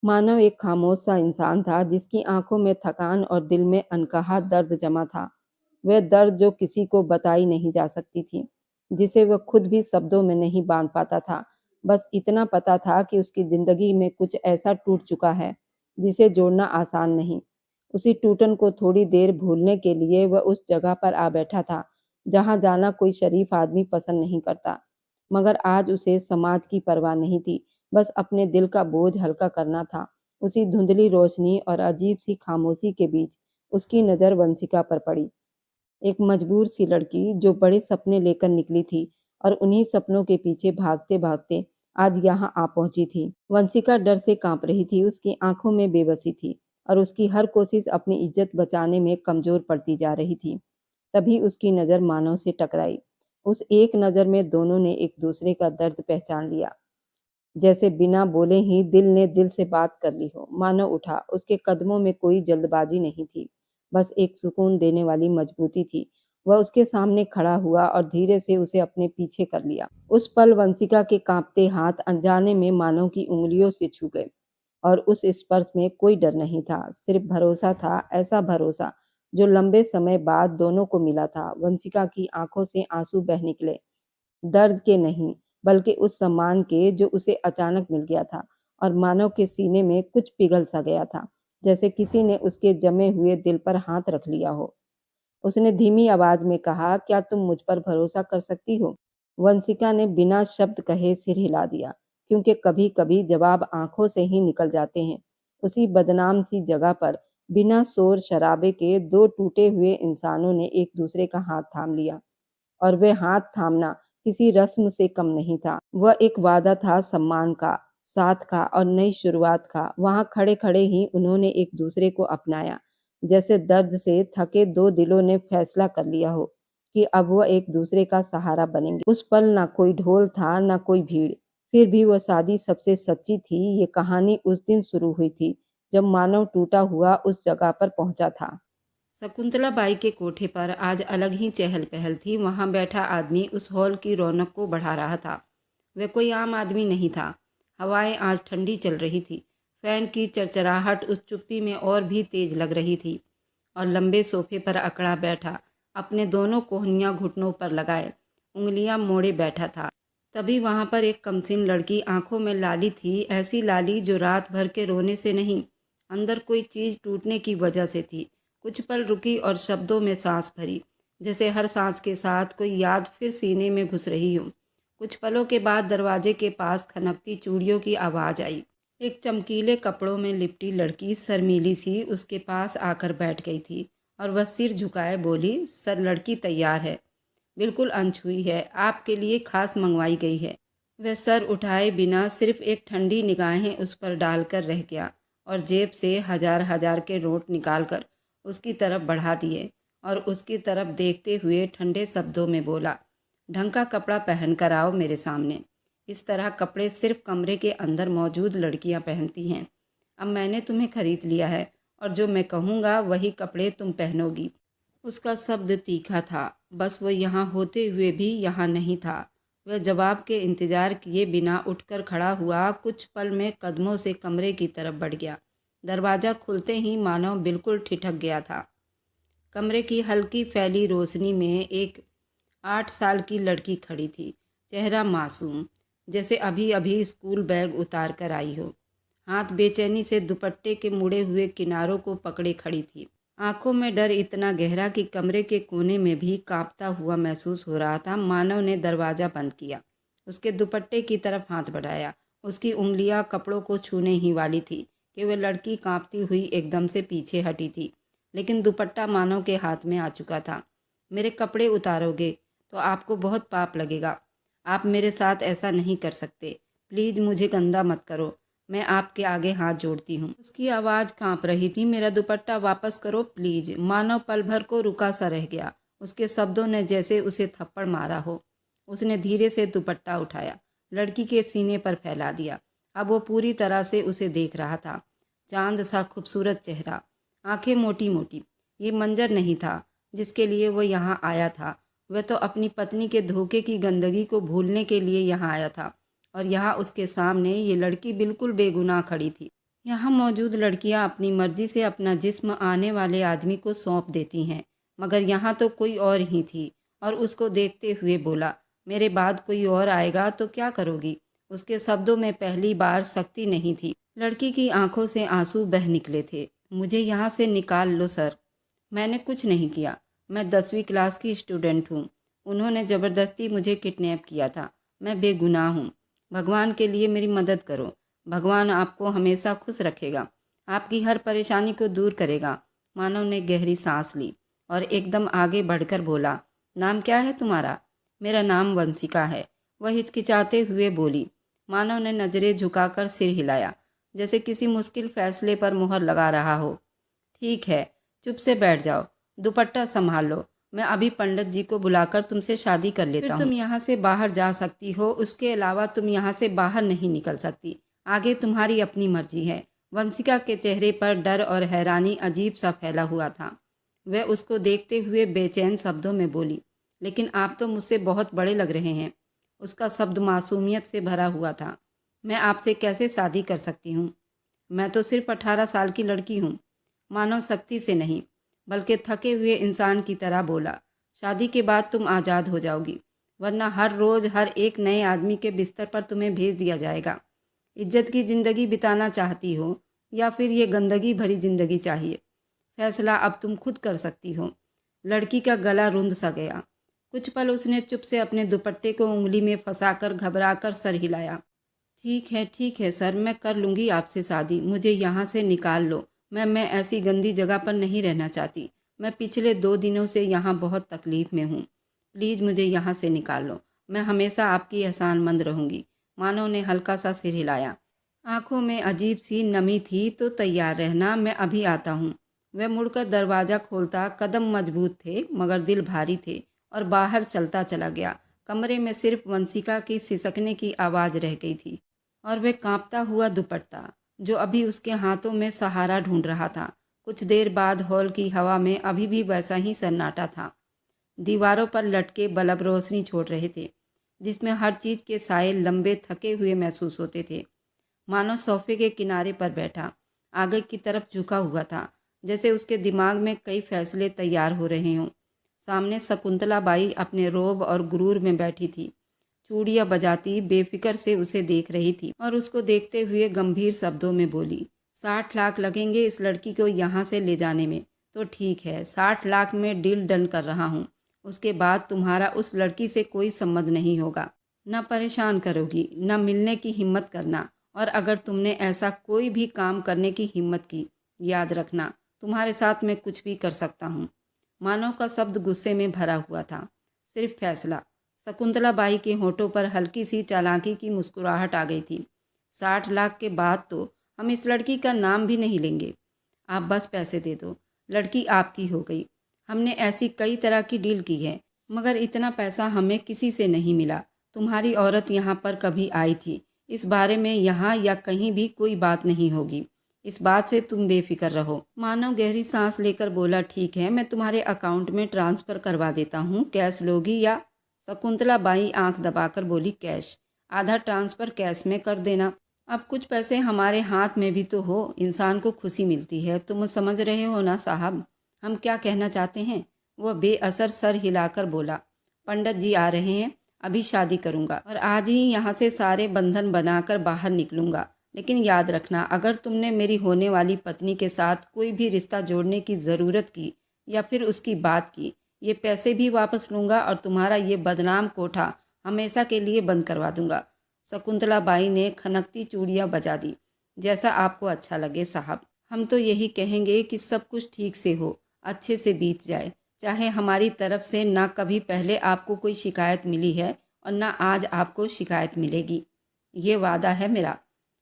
मानव एक खामोश सा इंसान था जिसकी आंखों में थकान और दिल में अनकहा दर्द जमा था। वह दर्द जो किसी को बताई नहीं जा सकती थी, जिसे वह खुद भी शब्दों में नहीं बांध पाता था। बस इतना पता था कि उसकी जिंदगी में कुछ ऐसा टूट चुका है जिसे जोड़ना आसान नहीं। उसी टूटन को थोड़ी देर भूलने के लिए वह उस जगह पर आ बैठा था जहां जाना कोई शरीफ आदमी पसंद नहीं करता। मगर आज उसे समाज की परवाह नहीं थी, बस अपने दिल का बोझ हल्का करना था। उसी धुंधली रोशनी और अजीब सी खामोशी के बीच उसकी नज़र वंशिका पर पड़ी। एक मजबूर सी लड़की जो बड़े सपने लेकर निकली थी और उन्हीं सपनों के पीछे भागते भागते आज यहाँ आ पहुंची थी। वंशिका डर से कांप रही थी, उसकी आंखों में बेबसी थी और उसकी हर कोशिश अपनी इज्जत बचाने में कमजोर पड़ती जा रही थी। तभी उसकी नज़र मानव से टकराई। उस एक नज़र में दोनों ने एक दूसरे का दर्द पहचान लिया। जैसे बिना बोले ही दिल ने दिल से बात कर ली हो। मानव उठा, उसके कदमों में कोई जल्दबाजी नहीं थी, बस एक सुकून देने वाली मजबूती थी। वह उसके सामने खड़ा हुआ और धीरे से उसे अपने पीछे कर लिया। उस पल वंशिका के कांपते हाथ अनजाने में मानव की उंगलियों से छू गए और उस स्पर्श में कोई डर नहीं था, सिर्फ भरोसा था, ऐसा भरोसा जो लंबे समय बाद दोनों को मिला था। वंशिका की आंखों से आंसू बह निकले, दर्द के नहीं, बल्कि उस सम्मान के जो उसे अचानक मिल गया था। और मानव के सीने में कुछ पिघल सा गया था, जैसे किसी ने उसके जमे हुए दिल पर हाथ रख लिया हो। उसने धीमी आवाज में कहा, क्या तुम मुझ पर भरोसा कर सकती हो? वंशिका ने बिना शब्द कहे सिर हिला दिया, क्योंकि कभी कभी जवाब आंखों से ही निकल जाते हैं। उसी बदनाम सी जगह पर बिना शोर शराबे के दो टूटे हुए इंसानों ने एक दूसरे का हाथ थाम लिया, और वह हाथ थामना किसी रस्म से कम नहीं था। वह एक वादा था, सम्मान का, साथ का और नई शुरुआत का। वहां खड़े खड़े ही उन्होंने एक दूसरे को अपनाया, जैसे दर्द से थके दो दिलों ने फैसला कर लिया हो कि अब वह एक दूसरे का सहारा बनेंगे। उस पल ना कोई ढोल था, ना कोई भीड़, फिर भी वह शादी सबसे सच्ची थी। ये कहानी उस दिन शुरू हुई थी जब मानव टूटा हुआ उस जगह पर पहुंचा था। शकुंतला बाई के कोठे पर आज अलग ही चहल पहल थी। वहां बैठा आदमी उस हॉल की रौनक को बढ़ा रहा था। वह कोई आम आदमी नहीं था। हवाएं आज ठंडी चल रही थी। फैन की चरचराहट उस चुप्पी में और भी तेज लग रही थी। और लंबे सोफे पर अकड़ा बैठा, अपने दोनों कोहनियां घुटनों पर लगाए, उंगलियां मोड़े बैठा था। तभी वहां पर एक कमसीन लड़की, आंखों में लाली थी, ऐसी लाली जो रात भर के रोने से नहीं, अंदर कोई चीज टूटने की वजह से थी। कुछ पल रुकी और शब्दों में सांस भरी, जैसे हर सांस के साथ कोई याद फिर सीने में घुस रही हो। कुछ पलों के बाद दरवाजे के पास खनकती चूड़ियों की आवाज आई। एक चमकीले कपड़ों में लिपटी लड़की शर्मीली सी उसके पास आकर बैठ गई थी और वह सिर झुकाए बोली, सर लड़की तैयार है, बिल्कुल अनछुई है, आपके लिए खास मंगवाई गई है। वह सर उठाए बिना सिर्फ एक ठंडी निगाहें उस पर डालकर रह गया और जेब से हजार हजार के नोट निकालकर उसकी तरफ बढ़ा दिए और उसकी तरफ देखते हुए ठंडे शब्दों में बोला, ढंग का कपड़ा पहन कर आओ मेरे सामने। इस तरह कपड़े सिर्फ कमरे के अंदर मौजूद लड़कियां पहनती हैं। अब मैंने तुम्हें खरीद लिया है और जो मैं कहूँगा वही कपड़े तुम पहनोगी। उसका शब्द तीखा था, बस वह यहाँ होते हुए भी यहाँ नहीं था। वह जवाब के इंतजार किए बिना उठकर खड़ा हुआ, कुछ पल में कदमों से कमरे की तरफ बढ़ गया। दरवाज़ा खुलते ही मानव बिल्कुल ठिठक गया था। कमरे की हल्की फैली रोशनी में एक 8 साल की लड़की खड़ी थी, चेहरा मासूम, जैसे अभी अभी स्कूल बैग उतार कर आई हो। हाथ बेचैनी से दुपट्टे के मुड़े हुए किनारों को पकड़े खड़ी थी। आंखों में डर इतना गहरा कि कमरे के कोने में भी कांपता हुआ महसूस हो रहा था। मानव ने दरवाज़ा बंद किया, उसके दुपट्टे की तरफ हाथ बढ़ाया। उसकी उंगलियां कपड़ों को छूने ही वाली थी कि वह लड़की कांपती हुई एकदम से पीछे हटी थी, लेकिन दुपट्टा मानव के हाथ में आ चुका था। मेरे कपड़े उतारोगे तो आपको बहुत पाप लगेगा। आप मेरे साथ ऐसा नहीं कर सकते। प्लीज़ मुझे गंदा मत करो, मैं आपके आगे हाथ जोड़ती हूँ। उसकी आवाज़ कांप रही थी, मेरा दुपट्टा वापस करो प्लीज। मानव पल भर को रुका सा रह गया। उसके शब्दों ने जैसे उसे थप्पड़ मारा हो। उसने धीरे से दुपट्टा उठाया, लड़की के सीने पर फैला दिया। अब वो पूरी तरह से उसे देख रहा था। चांद सा खूबसूरत चेहरा, आंखें मोटी मोटी। ये मंजर नहीं था जिसके लिए वो यहाँ आया था। वह तो अपनी पत्नी के धोखे की गंदगी को भूलने के लिए यहाँ आया था, और यहाँ उसके सामने ये लड़की बिल्कुल बेगुनाह खड़ी थी। यहाँ मौजूद लड़कियाँ अपनी मर्जी से अपना जिस्म आने वाले आदमी को सौंप देती हैं, मगर यहाँ तो कोई और ही थी और उसको देखते हुए बोला, मेरे बाद कोई और आएगा तो क्या करोगी? उसके शब्दों में पहली बार सख्ती नहीं थी। लड़की की आंखों से आंसू बह निकले थे। मुझे यहाँ से निकाल लो सर। मैंने कुछ नहीं किया। मैं 10वीं क्लास की स्टूडेंट हूँ। उन्होंने ज़बरदस्ती मुझे किडनैप किया था। मैं बेगुनाह हूँ। भगवान के लिए मेरी मदद करो। भगवान आपको हमेशा खुश रखेगा, आपकी हर परेशानी को दूर करेगा। मानव ने गहरी सांस ली और एकदम आगे बढ़कर बोला, नाम क्या है तुम्हारा? मेरा नाम वंशिका है। वह हिचकिचाते हुए बोली। मानव ने नज़रें झुकाकर सिर हिलाया, जैसे किसी मुश्किल फैसले पर मुहर लगा रहा हो। ठीक है, चुप से बैठ जाओ, दुपट्टा संभाल लो। मैं अभी पंडित जी को बुलाकर तुमसे शादी कर लेता हूँ। तुम यहाँ से बाहर जा सकती हो, उसके अलावा तुम यहाँ से बाहर नहीं निकल सकती। आगे तुम्हारी अपनी मर्जी है। वंशिका के चेहरे पर डर और हैरानी अजीब सा फैला हुआ था। वह उसको देखते हुए बेचैन शब्दों में बोली, लेकिन आप तो मुझसे बहुत बड़े लग रहे हैं। उसका शब्द मासूमियत से भरा हुआ था। मैं आपसे कैसे शादी कर सकती हूँ? मैं तो सिर्फ 18 साल की लड़की हूँ। मानव सख्ती से नहीं, बल्कि थके हुए इंसान की तरह बोला, शादी के बाद तुम आज़ाद हो जाओगी, वरना हर रोज़ हर एक नए आदमी के बिस्तर पर तुम्हें भेज दिया जाएगा। इज्जत की ज़िंदगी बिताना चाहती हो या फिर ये गंदगी भरी ज़िंदगी चाहिए? फैसला अब तुम खुद कर सकती हो। लड़की का गला रुंध सा गया। कुछ पल उसने चुप से अपने दुपट्टे को उंगली में फंसाकर घबराकर सर हिलाया। ठीक है सर, मैं कर लूँगी आपसे शादी। मुझे यहाँ से निकाल लो। मैं ऐसी गंदी जगह पर नहीं रहना चाहती। मैं पिछले 2 दिनों से यहाँ बहुत तकलीफ़ में हूँ। प्लीज़ मुझे यहाँ से निकाल लो। मैं हमेशा आपकी एहसानमंद रहूँगी। मानव ने हल्का सा सिर हिलाया। आंखों में अजीब सी नमी थी। तो तैयार रहना, मैं अभी आता हूँ। वह मुड़कर दरवाज़ा खोलता। कदम मजबूत थे मगर दिल भारी थे और बाहर चलता चला गया। कमरे में सिर्फ वंशिका की सिसकने की आवाज़ रह गई थी और वह कांपता हुआ दुपट्टा जो अभी उसके हाथों में सहारा ढूंढ रहा था। कुछ देर बाद हॉल की हवा में अभी भी वैसा ही सन्नाटा था। दीवारों पर लटके बल्ब रोशनी छोड़ रहे थे, जिसमें हर चीज़ के साए लंबे थके हुए महसूस होते थे। मानो सोफे के किनारे पर बैठा, आगे की तरफ झुका हुआ था, जैसे उसके दिमाग में कई फैसले तैयार हो रहे हों। सामने शकुंतला बाई अपने रोब और गुरूर में बैठी थी, चूड़ियाँ बजाती बेफिक्र से उसे देख रही थी और उसको देखते हुए गंभीर शब्दों में बोली, 60 लाख लगेंगे इस लड़की को यहाँ से ले जाने में। तो ठीक है, 60 लाख में डील डन कर रहा हूँ। उसके बाद तुम्हारा उस लड़की से कोई संबंध नहीं होगा। न परेशान करोगी, न मिलने की हिम्मत करना, और अगर तुमने ऐसा कोई भी काम करने की हिम्मत की, याद रखना तुम्हारे साथ मैं कुछ भी कर सकता हूँ। मानव का शब्द गुस्से में भरा हुआ था। सिर्फ फैसला। शकुंतला बाई के होठों पर हल्की सी चालाकी की मुस्कुराहट आ गई थी। 60 लाख के बाद तो हम इस लड़की का नाम भी नहीं लेंगे। आप बस पैसे दे दो, लड़की आपकी हो गई। हमने ऐसी कई तरह की डील की है, मगर इतना पैसा हमें किसी से नहीं मिला। तुम्हारी औरत यहाँ पर कभी आई थी, इस बारे में यहाँ या कहीं भी कोई बात नहीं होगी। इस बात से तुम बेफिक्र रहो। मानव गहरी सांस लेकर बोला, ठीक है, मैं तुम्हारे अकाउंट में ट्रांसफ़र करवा देता हूँ। कैश लोगी या? शकुंतला बाई आंख दबाकर बोली, कैश। आधा ट्रांसफ़र कैश में कर देना। अब कुछ पैसे हमारे हाथ में भी तो हो, इंसान को खुशी मिलती है। तुम समझ रहे हो ना साहब, हम क्या कहना चाहते हैं? वह बेअसर सर हिलाकर बोला, पंडित जी आ रहे हैं, अभी शादी करूँगा और आज ही यहाँ से सारे बंधन बनाकर बाहर निकलूँगा। लेकिन याद रखना, अगर तुमने मेरी होने वाली पत्नी के साथ कोई भी रिश्ता जोड़ने की ज़रूरत की या फिर उसकी बात की, ये पैसे भी वापस लूँगा और तुम्हारा ये बदनाम कोठा हमेशा के लिए बंद करवा दूँगा। शकुंतला बाई ने खनकती चूड़ियाँ बजा दी। जैसा आपको अच्छा लगे साहब, हम तो यही कहेंगे कि सब कुछ ठीक से हो, अच्छे से बीत जाए। चाहे हमारी तरफ से ना कभी पहले आपको कोई शिकायत मिली है और ना आज आपको शिकायत मिलेगी। ये वादा है मेरा।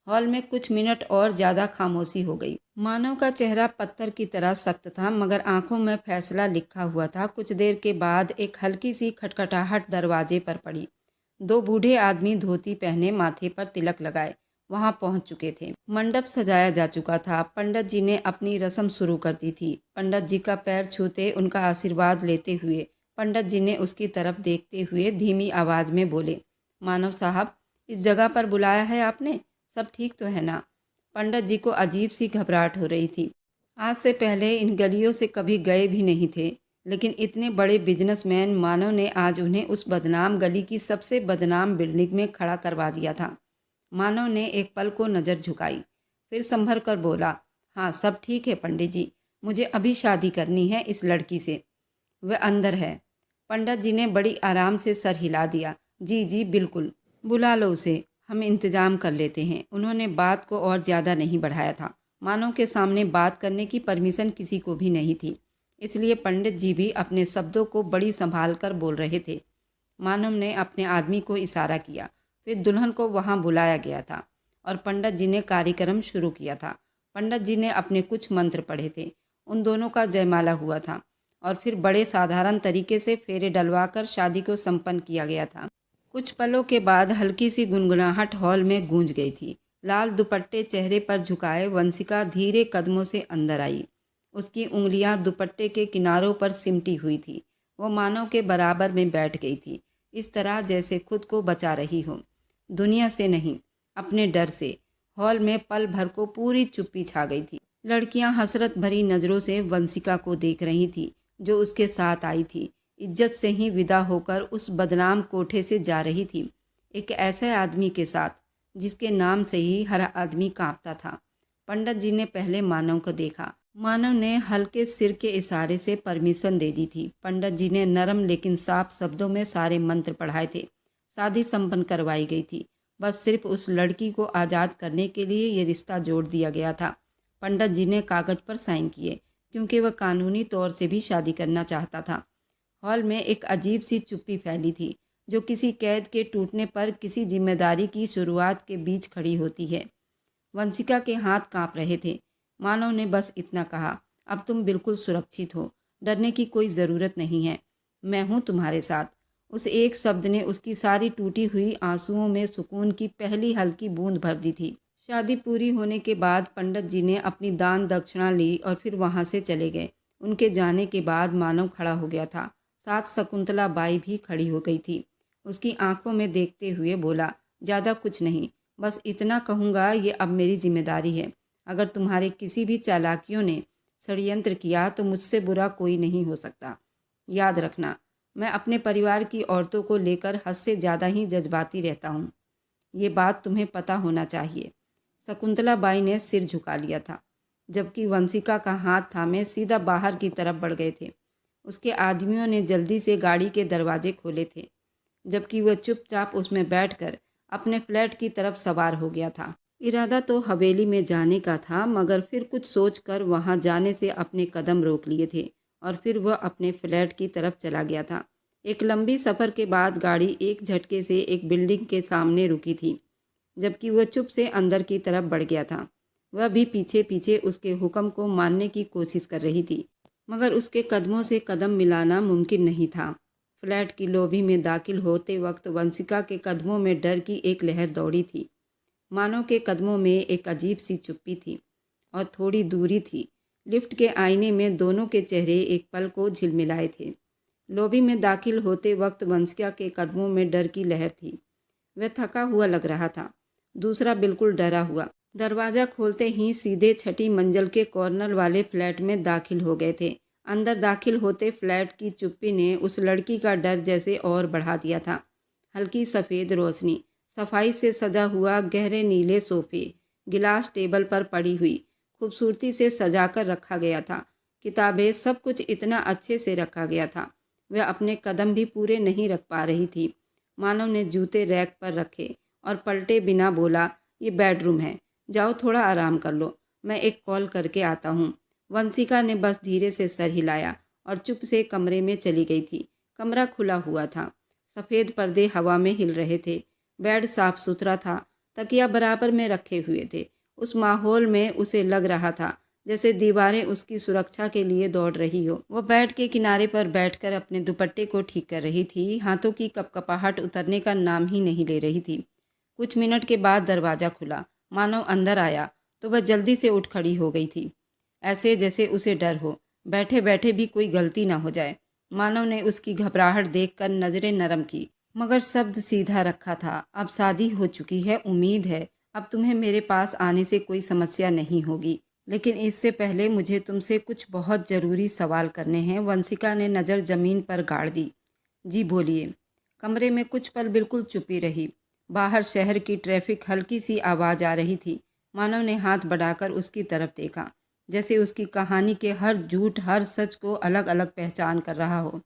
हॉल में कुछ मिनट और ज़्यादा खामोशी हो गई। मानव का चेहरा पत्थर की तरह सख्त था, मगर आंखों में फैसला लिखा हुआ था। कुछ देर के बाद एक हल्की सी खटखटाहट दरवाजे पर पड़ी। 2 बूढ़े आदमी धोती पहने, माथे पर तिलक लगाए वहां पहुंच चुके थे। मंडप सजाया जा चुका था। पंडित जी ने अपनी रस्म शुरू कर दी थी। पंडित जी का पैर छूते उनका आशीर्वाद लेते हुए पंडित जी ने उसकी तरफ देखते हुए धीमी आवाज में बोले, मानव साहब, इस जगह पर बुलाया है आपने? सब ठीक तो है ना? पंडित जी को अजीब सी घबराहट हो रही थी। आज से पहले इन गलियों से कभी गए भी नहीं थे, लेकिन इतने बड़े बिजनेसमैन मानव ने आज उन्हें उस बदनाम गली की सबसे बदनाम बिल्डिंग में खड़ा करवा दिया था। मानव ने एक पल को नज़र झुकाई, फिर संभल कर बोला, हाँ सब ठीक है पंडित जी, मुझे अभी शादी करनी है इस लड़की से। वह अंदर है। पंडित जी ने बड़ी आराम से सर हिला दिया। जी जी बिल्कुल, बुला लो उसे, हम इंतज़ाम कर लेते हैं। उन्होंने बात को और ज़्यादा नहीं बढ़ाया था। मानव के सामने बात करने की परमिशन किसी को भी नहीं थी, इसलिए पंडित जी भी अपने शब्दों को बड़ी संभाल कर बोल रहे थे। मानव ने अपने आदमी को इशारा किया, फिर दुल्हन को वहां बुलाया गया था और पंडित जी ने कार्यक्रम शुरू किया था। पंडित जी ने अपने कुछ मंत्र पढ़े थे, उन दोनों का जयमाला हुआ था और फिर बड़े साधारण तरीके से फेरे डलवाकर शादी को संपन्न किया गया था। कुछ पलों के बाद हल्की सी गुनगुनाहट हॉल में गूंज गई थी। लाल दुपट्टे चेहरे पर झुकाए वंशिका धीरे कदमों से अंदर आई। उसकी उंगलियां दुपट्टे के किनारों पर सिमटी हुई थी। वो मानव के बराबर में बैठ गई थी, इस तरह जैसे खुद को बचा रही हो, दुनिया से नहीं, अपने डर से। हॉल में पल भर को पूरी चुप्पी छा गई थी। लड़कियां हसरत भरी नजरों से वंशिका को देख रही थी, जो उसके साथ आई थी, इज्जत से ही विदा होकर उस बदनाम कोठे से जा रही थी, एक ऐसे आदमी के साथ जिसके नाम से ही हर आदमी कांपता था। पंडित जी ने पहले मानव को देखा। मानव ने हल्के सिर के इशारे से परमिशन दे दी थी। पंडित जी ने नरम लेकिन साफ शब्दों में सारे मंत्र पढ़ाए थे। शादी संपन्न करवाई गई थी। बस सिर्फ उस लड़की को आज़ाद करने के लिए ये रिश्ता जोड़ दिया गया था। पंडित जी ने कागज पर साइन किए, क्योंकि वह कानूनी तौर से भी शादी करना चाहता था। हॉल में एक अजीब सी चुप्पी फैली थी, जो किसी कैद के टूटने पर किसी जिम्मेदारी की शुरुआत के बीच खड़ी होती है। वंशिका के हाथ कांप रहे थे। मानव ने बस इतना कहा, अब तुम बिल्कुल सुरक्षित हो, डरने की कोई ज़रूरत नहीं है, मैं हूँ तुम्हारे साथ। उस एक शब्द ने उसकी सारी टूटी हुई आंसुओं में सुकून की पहली हल्की बूंद भर दी थी। शादी पूरी होने के बाद पंडित जी ने अपनी दान दक्षिणा ली और फिर वहाँ से चले गए। उनके जाने के बाद मानव खड़ा हो गया था। साथ शकुंतला बाई भी खड़ी हो गई थी। उसकी आंखों में देखते हुए बोला, ज़्यादा कुछ नहीं, बस इतना कहूँगा, ये अब मेरी जिम्मेदारी है। अगर तुम्हारे किसी भी चालाकियों ने षड्यंत्र किया तो मुझसे बुरा कोई नहीं हो सकता। याद रखना, मैं अपने परिवार की औरतों को लेकर हद से ज़्यादा ही जज्बाती रहता हूँ, ये बात तुम्हें पता होना चाहिए। शकुंतला बाई ने सिर झुका लिया था, जबकि वंशिका का हाथ थामे सीधा बाहर की तरफ बढ़ गए थे। उसके आदमियों ने जल्दी से गाड़ी के दरवाजे खोले थे, जबकि वह चुपचाप उसमें बैठकर अपने फ्लैट की तरफ सवार हो गया था। इरादा तो हवेली में जाने का था, मगर फिर कुछ सोचकर वहां जाने से अपने कदम रोक लिए थे और फिर वह अपने फ्लैट की तरफ चला गया था। एक लंबी सफ़र के बाद गाड़ी एक झटके से एक बिल्डिंग के सामने रुकी थी, जबकि वह चुप से अंदर की तरफ बढ़ गया था। वह भी पीछे पीछे उसके हुक्म को मानने की कोशिश कर रही थी, मगर उसके कदमों से कदम मिलाना मुमकिन नहीं था। फ्लैट की लॉबी में दाखिल होते वक्त वंशिका के कदमों में डर की एक लहर दौड़ी थी। मानव के कदमों में एक अजीब सी चुप्पी थी और थोड़ी दूरी थी। लिफ्ट के आईने में दोनों के चेहरे एक पल को झिलमिलाए थे। लॉबी में दाखिल होते वक्त वंशिका के कदमों में डर की लहर थी। वह थका हुआ लग रहा था, दूसरा बिल्कुल डरा हुआ। दरवाज़ा खोलते ही सीधे छठी मंजिल के कॉर्नर वाले फ्लैट में दाखिल हो गए थे। अंदर दाखिल होते फ्लैट की चुप्पी ने उस लड़की का डर जैसे और बढ़ा दिया था। हल्की सफ़ेद रोशनी, सफाई से सजा हुआ गहरे नीले सोफे, गिलास टेबल पर पड़ी हुई, खूबसूरती से सजाकर रखा गया था। किताबें, सब कुछ इतना अच्छे से रखा गया था, वह अपने कदम भी पूरे नहीं रख पा रही थी। मानव ने जूते रैक पर रखे और पलटे बिना बोला, ये बेडरूम है, जाओ थोड़ा आराम कर लो, मैं एक कॉल करके आता हूँ। वंशिका ने बस धीरे से सर हिलाया और चुप से कमरे में चली गई थी। कमरा खुला हुआ था, सफ़ेद पर्दे हवा में हिल रहे थे। बेड साफ सुथरा था, तकिया बराबर में रखे हुए थे। उस माहौल में उसे लग रहा था जैसे दीवारें उसकी सुरक्षा के लिए दौड़ रही हो। वो बेड के किनारे पर बैठकर अपने दुपट्टे को ठीक कर रही थी। हाथों की कपकपाहट उतरने का नाम ही नहीं ले रही थी। कुछ मिनट के बाद दरवाज़ा खुला। मानव अंदर आया तो वह जल्दी से उठ खड़ी हो गई थी, ऐसे जैसे उसे डर हो, बैठे बैठे भी कोई गलती ना हो जाए। मानव ने उसकी घबराहट देखकर नज़रें नरम की, मगर शब्द सीधा रखा था। अब शादी हो चुकी है, उम्मीद है अब तुम्हें मेरे पास आने से कोई समस्या नहीं होगी, लेकिन इससे पहले मुझे तुमसे कुछ बहुत ज़रूरी सवाल करने हैं। वंशिका ने नज़र ज़मीन पर गाड़ दी। जी बोलिए। कमरे में कुछ पल बिल्कुल चुप्पी रही। बाहर शहर की ट्रैफिक हल्की सी आवाज़ आ रही थी। मानव ने हाथ बढ़ाकर उसकी तरफ देखा, जैसे उसकी कहानी के हर झूठ, हर सच को अलग अलग पहचान कर रहा हो।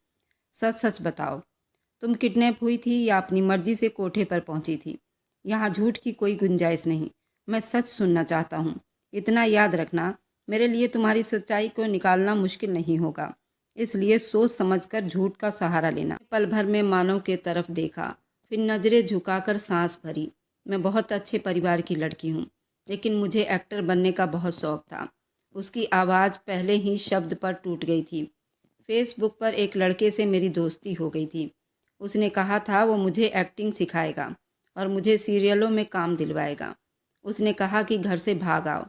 सच सच बताओ, तुम किडनैप हुई थी या अपनी मर्जी से कोठे पर पहुंची थी? यहाँ झूठ की कोई गुंजाइश नहीं। मैं सच सुनना चाहता हूँ। इतना याद रखना, मेरे लिए तुम्हारी सच्चाई को निकालना मुश्किल नहीं होगा, इसलिए सोच समझकर झूठ का सहारा लेना। पल भर में मानव के तरफ देखा, फिर नज़रें झुकाकर सांस भरी। मैं बहुत अच्छे परिवार की लड़की हूँ, लेकिन मुझे एक्टर बनने का बहुत शौक था। उसकी आवाज़ पहले ही शब्द पर टूट गई थी। फेसबुक पर एक लड़के से मेरी दोस्ती हो गई थी। उसने कहा था वो मुझे एक्टिंग सिखाएगा और मुझे सीरियलों में काम दिलवाएगा। उसने कहा कि घर से भाग आओ।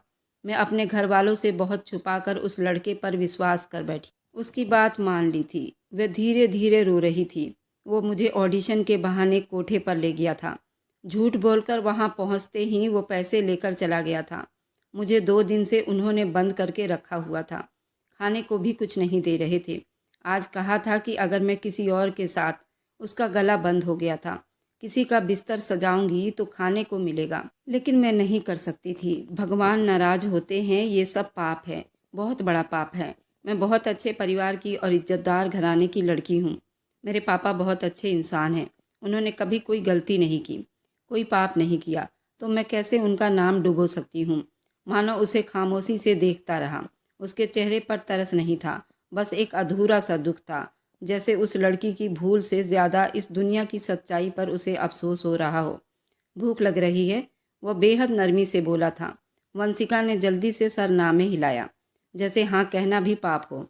मैं अपने घर वालों से बहुत छुपाकर उस लड़के पर विश्वास कर बैठी। उसकी बात मान ली थी। वह धीरे धीरे रो रही थी। वो मुझे ऑडिशन के बहाने कोठे पर ले गया था। झूठ बोलकर वहाँ पहुँचते ही वो पैसे लेकर चला गया था। मुझे 2 दिन से उन्होंने बंद करके रखा हुआ था। खाने को भी कुछ नहीं दे रहे थे। आज कहा था कि अगर मैं किसी और के साथ, उसका गला बंद हो गया था, किसी का बिस्तर सजाऊंगी तो खाने को मिलेगा, लेकिन मैं नहीं कर सकती थी। भगवान नाराज होते हैं, ये सब पाप है, बहुत बड़ा पाप है। मैं बहुत अच्छे परिवार की और इज्जतदार घराने की लड़की हूँ। मेरे पापा बहुत अच्छे इंसान हैं। उन्होंने कभी कोई गलती नहीं की, कोई पाप नहीं किया, तो मैं कैसे उनका नाम डुबो सकती हूँ? मानो उसे खामोशी से देखता रहा। उसके चेहरे पर तरस नहीं था, बस एक अधूरा सा दुख था, जैसे उस लड़की की भूल से ज़्यादा इस दुनिया की सच्चाई पर उसे अफसोस हो रहा हो। भूख लग रही है? वह बेहद नरमी से बोला था। वंशिका ने जल्दी से सरनामे हिलाया, जैसे हाँ कहना भी पाप हो।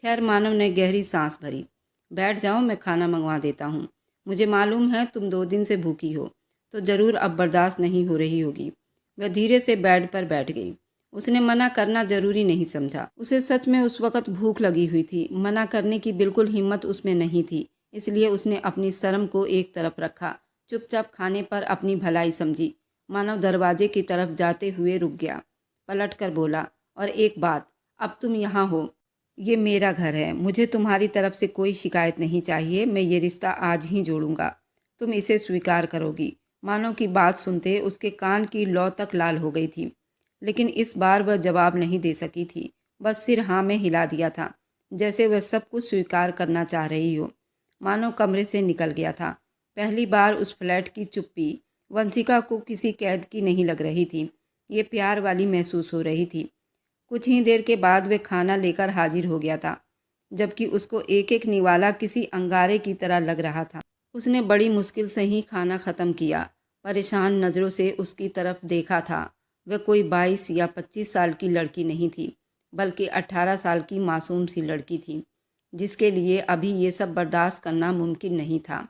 खैर, मानव ने गहरी सांस भरी। बैठ जाओ, मैं खाना मंगवा देता हूँ। मुझे मालूम है तुम 2 दिन से भूखी हो, तो ज़रूर अब बर्दाश्त नहीं हो रही होगी। वह धीरे से बेड पर बैठ गई। उसने मना करना जरूरी नहीं समझा। उसे सच में उस वक्त भूख लगी हुई थी। मना करने की बिल्कुल हिम्मत उसमें नहीं थी, इसलिए उसने अपनी शर्म को एक तरफ रखा। चुपचाप खाने पर अपनी भलाई समझी। मानव दरवाजे की तरफ जाते हुए रुक गया, पलट कर बोला, और एक बात, अब तुम यहाँ हो, ये मेरा घर है। मुझे तुम्हारी तरफ से कोई शिकायत नहीं चाहिए। मैं ये रिश्ता आज ही जोड़ूंगा। तुम इसे स्वीकार करोगी? मानव की बात सुनते उसके कान की लौ तक लाल हो गई थी, लेकिन इस बार वह जवाब नहीं दे सकी थी। बस सिर हाँ में हिला दिया था, जैसे वह सब कुछ स्वीकार करना चाह रही हो। मानव कमरे से निकल गया था। पहली बार उस फ्लैट की चुप्पी वंशिका को किसी कैद की नहीं लग रही थी, ये प्यार वाली महसूस हो रही थी। कुछ ही देर के बाद वह खाना लेकर हाजिर हो गया था, जबकि उसको एक एक निवाला किसी अंगारे की तरह लग रहा था। उसने बड़ी मुश्किल से ही खाना ख़त्म किया। परेशान नज़रों से उसकी तरफ देखा था। वह कोई 22 या 25 साल की लड़की नहीं थी, बल्कि 18 साल की मासूम सी लड़की थी, जिसके लिए अभी ये सब बर्दाश्त करना मुमकिन नहीं था।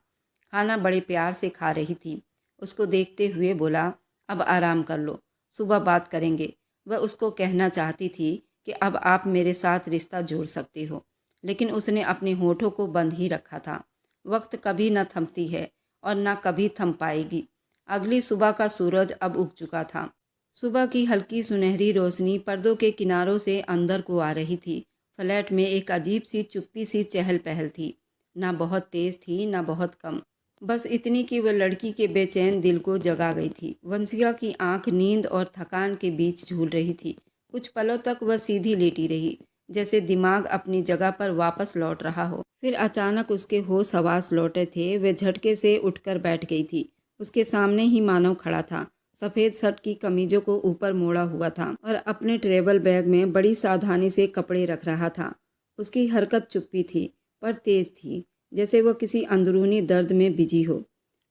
खाना बड़े प्यार से खा रही थी। उसको देखते हुए बोला, अब आराम कर लो, सुबह बात करेंगे। वह उसको कहना चाहती थी कि अब आप मेरे साथ रिश्ता जोड़ सकते हो, लेकिन उसने अपने होठों को बंद ही रखा था। वक्त कभी न थमती है और न कभी थम पाएगी। अगली सुबह का सूरज अब उग चुका था। सुबह की हल्की सुनहरी रोशनी पर्दों के किनारों से अंदर को आ रही थी। फ्लैट में एक अजीब सी चुप्पी सी चहल पहल थी, ना बहुत तेज थी ना बहुत कम, बस इतनी कि वह लड़की के बेचैन दिल को जगा गई थी। वंशिका की आंख नींद और थकान के बीच झूल रही थी। कुछ पलों तक वह सीधी लेटी रही, जैसे दिमाग अपनी जगह पर वापस लौट रहा हो। फिर अचानक उसके होश हवास लौटे थे। वह झटके से उठकर बैठ गई थी। उसके सामने ही मानव खड़ा था। सफ़ेद शर्ट की कमीजों को ऊपर मोड़ा हुआ था और अपने ट्रेवल बैग में बड़ी सावधानी से कपड़े रख रहा था। उसकी हरकत चुप्पी थी, पर तेज थी, जैसे वह किसी अंदरूनी दर्द में बिजी हो।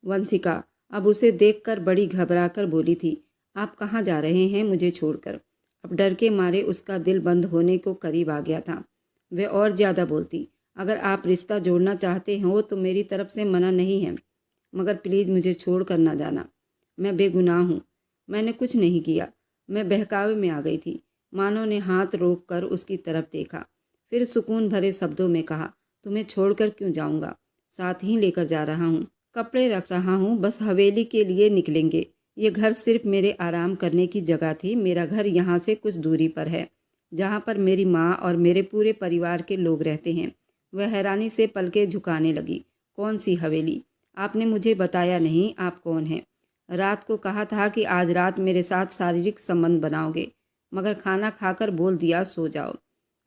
वंशिका अब उसे देखकर बड़ी घबराकर बोली थी, आप कहाँ जा रहे हैं मुझे छोड़कर? अब डर के मारे उसका दिल बंद होने को करीब आ गया था। वह और ज़्यादा बोलती, अगर आप रिश्ता जोड़ना चाहते हो तो मेरी तरफ से मना नहीं है, मगर प्लीज़ मुझे छोड़ कर ना जाना। मैं बेगुनाह हूँ, मैंने कुछ नहीं किया। मैं बहकावे में आ गई थी। मानव ने हाथ रोक कर उसकी तरफ देखा, फिर सुकून भरे शब्दों में कहा, तुम्हें छोड़कर क्यों जाऊंगा? साथ ही लेकर जा रहा हूँ, कपड़े रख रहा हूँ, बस हवेली के लिए निकलेंगे। ये घर सिर्फ मेरे आराम करने की जगह थी। मेरा घर यहाँ से कुछ दूरी पर है, जहाँ पर मेरी माँ और मेरे पूरे परिवार के लोग रहते हैं। वह हैरानी से पलकें झुकाने लगी। कौन सी हवेली? आपने मुझे बताया नहीं, आप कौन हैं? रात को कहा था कि आज रात मेरे साथ शारीरिक संबंध बनाओगे, मगर खाना खाकर बोल दिया सो जाओ।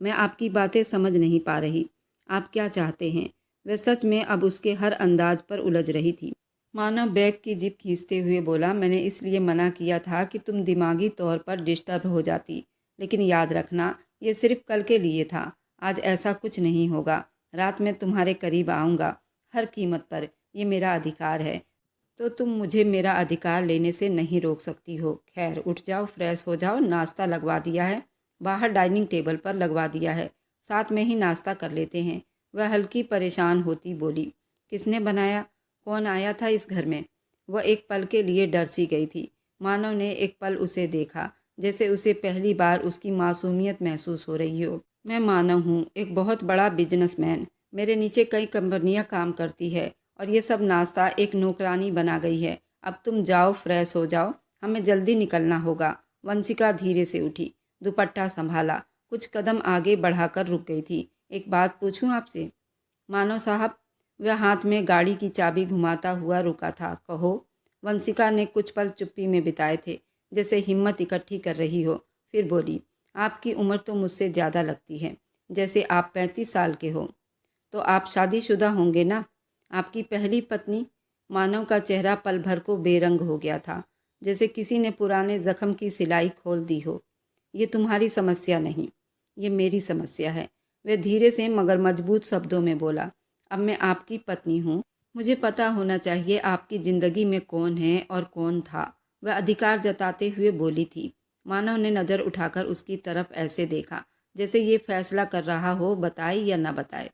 मैं आपकी बातें समझ नहीं पा रही। आप क्या चाहते हैं? वह सच में अब उसके हर अंदाज पर उलझ रही थी। मानव बैग की जिप खींचते हुए बोला, मैंने इसलिए मना किया था कि तुम दिमागी तौर पर डिस्टर्ब हो जाती, लेकिन याद रखना ये सिर्फ कल के लिए था। आज ऐसा कुछ नहीं होगा। रात में तुम्हारे करीब आऊँगा, हर कीमत पर। ये मेरा अधिकार है, तो तुम मुझे मेरा अधिकार लेने से नहीं रोक सकती हो। खैर, उठ जाओ, फ्रेश हो जाओ। नाश्ता लगवा दिया है, बाहर डाइनिंग टेबल पर लगवा दिया है, साथ में ही नाश्ता कर लेते हैं। वह हल्की परेशान होती बोली, किसने बनाया? कौन आया था इस घर में? वह एक पल के लिए डर सी गई थी। मानव ने एक पल उसे देखा, जैसे उसे पहली बार उसकी मासूमियत महसूस हो रही हो। मैं मानव हूँ, एक बहुत बड़ा बिजनेसमैन। मेरे नीचे कई कंपनियां काम करती है और ये सब नाश्ता एक नौकरानी बना गई है। अब तुम जाओ, फ्रेश हो जाओ, हमें जल्दी निकलना होगा। वंशिका धीरे से उठी, दुपट्टा संभाला, कुछ कदम आगे बढ़ाकर रुक गई थी। एक बात पूछूं आपसे? मानव साहब, वह हाथ में गाड़ी की चाबी घुमाता हुआ रुका था। कहो। वंशिका ने कुछ पल चुप्पी में बिताए थे, जैसे हिम्मत इकट्ठी कर रही हो। फिर बोली, आपकी उम्र तो मुझसे ज़्यादा लगती है, जैसे आप 35 साल के हो। तो आप शादीशुदा होंगे ना? आपकी पहली पत्नी? मानव का चेहरा पल भर को बेरंग हो गया था, जैसे किसी ने पुराने जख्म की सिलाई खोल दी हो। ये तुम्हारी समस्या नहीं, ये मेरी समस्या है। वह धीरे से मगर मजबूत शब्दों में बोला, अब मैं आपकी पत्नी हूँ। मुझे पता होना चाहिए आपकी ज़िंदगी में कौन है और कौन था। वह अधिकार जताते हुए बोली थी। मानव ने नज़र उठाकर उसकी तरफ ऐसे देखा, जैसे ये फैसला कर रहा हो बताए या न बताए।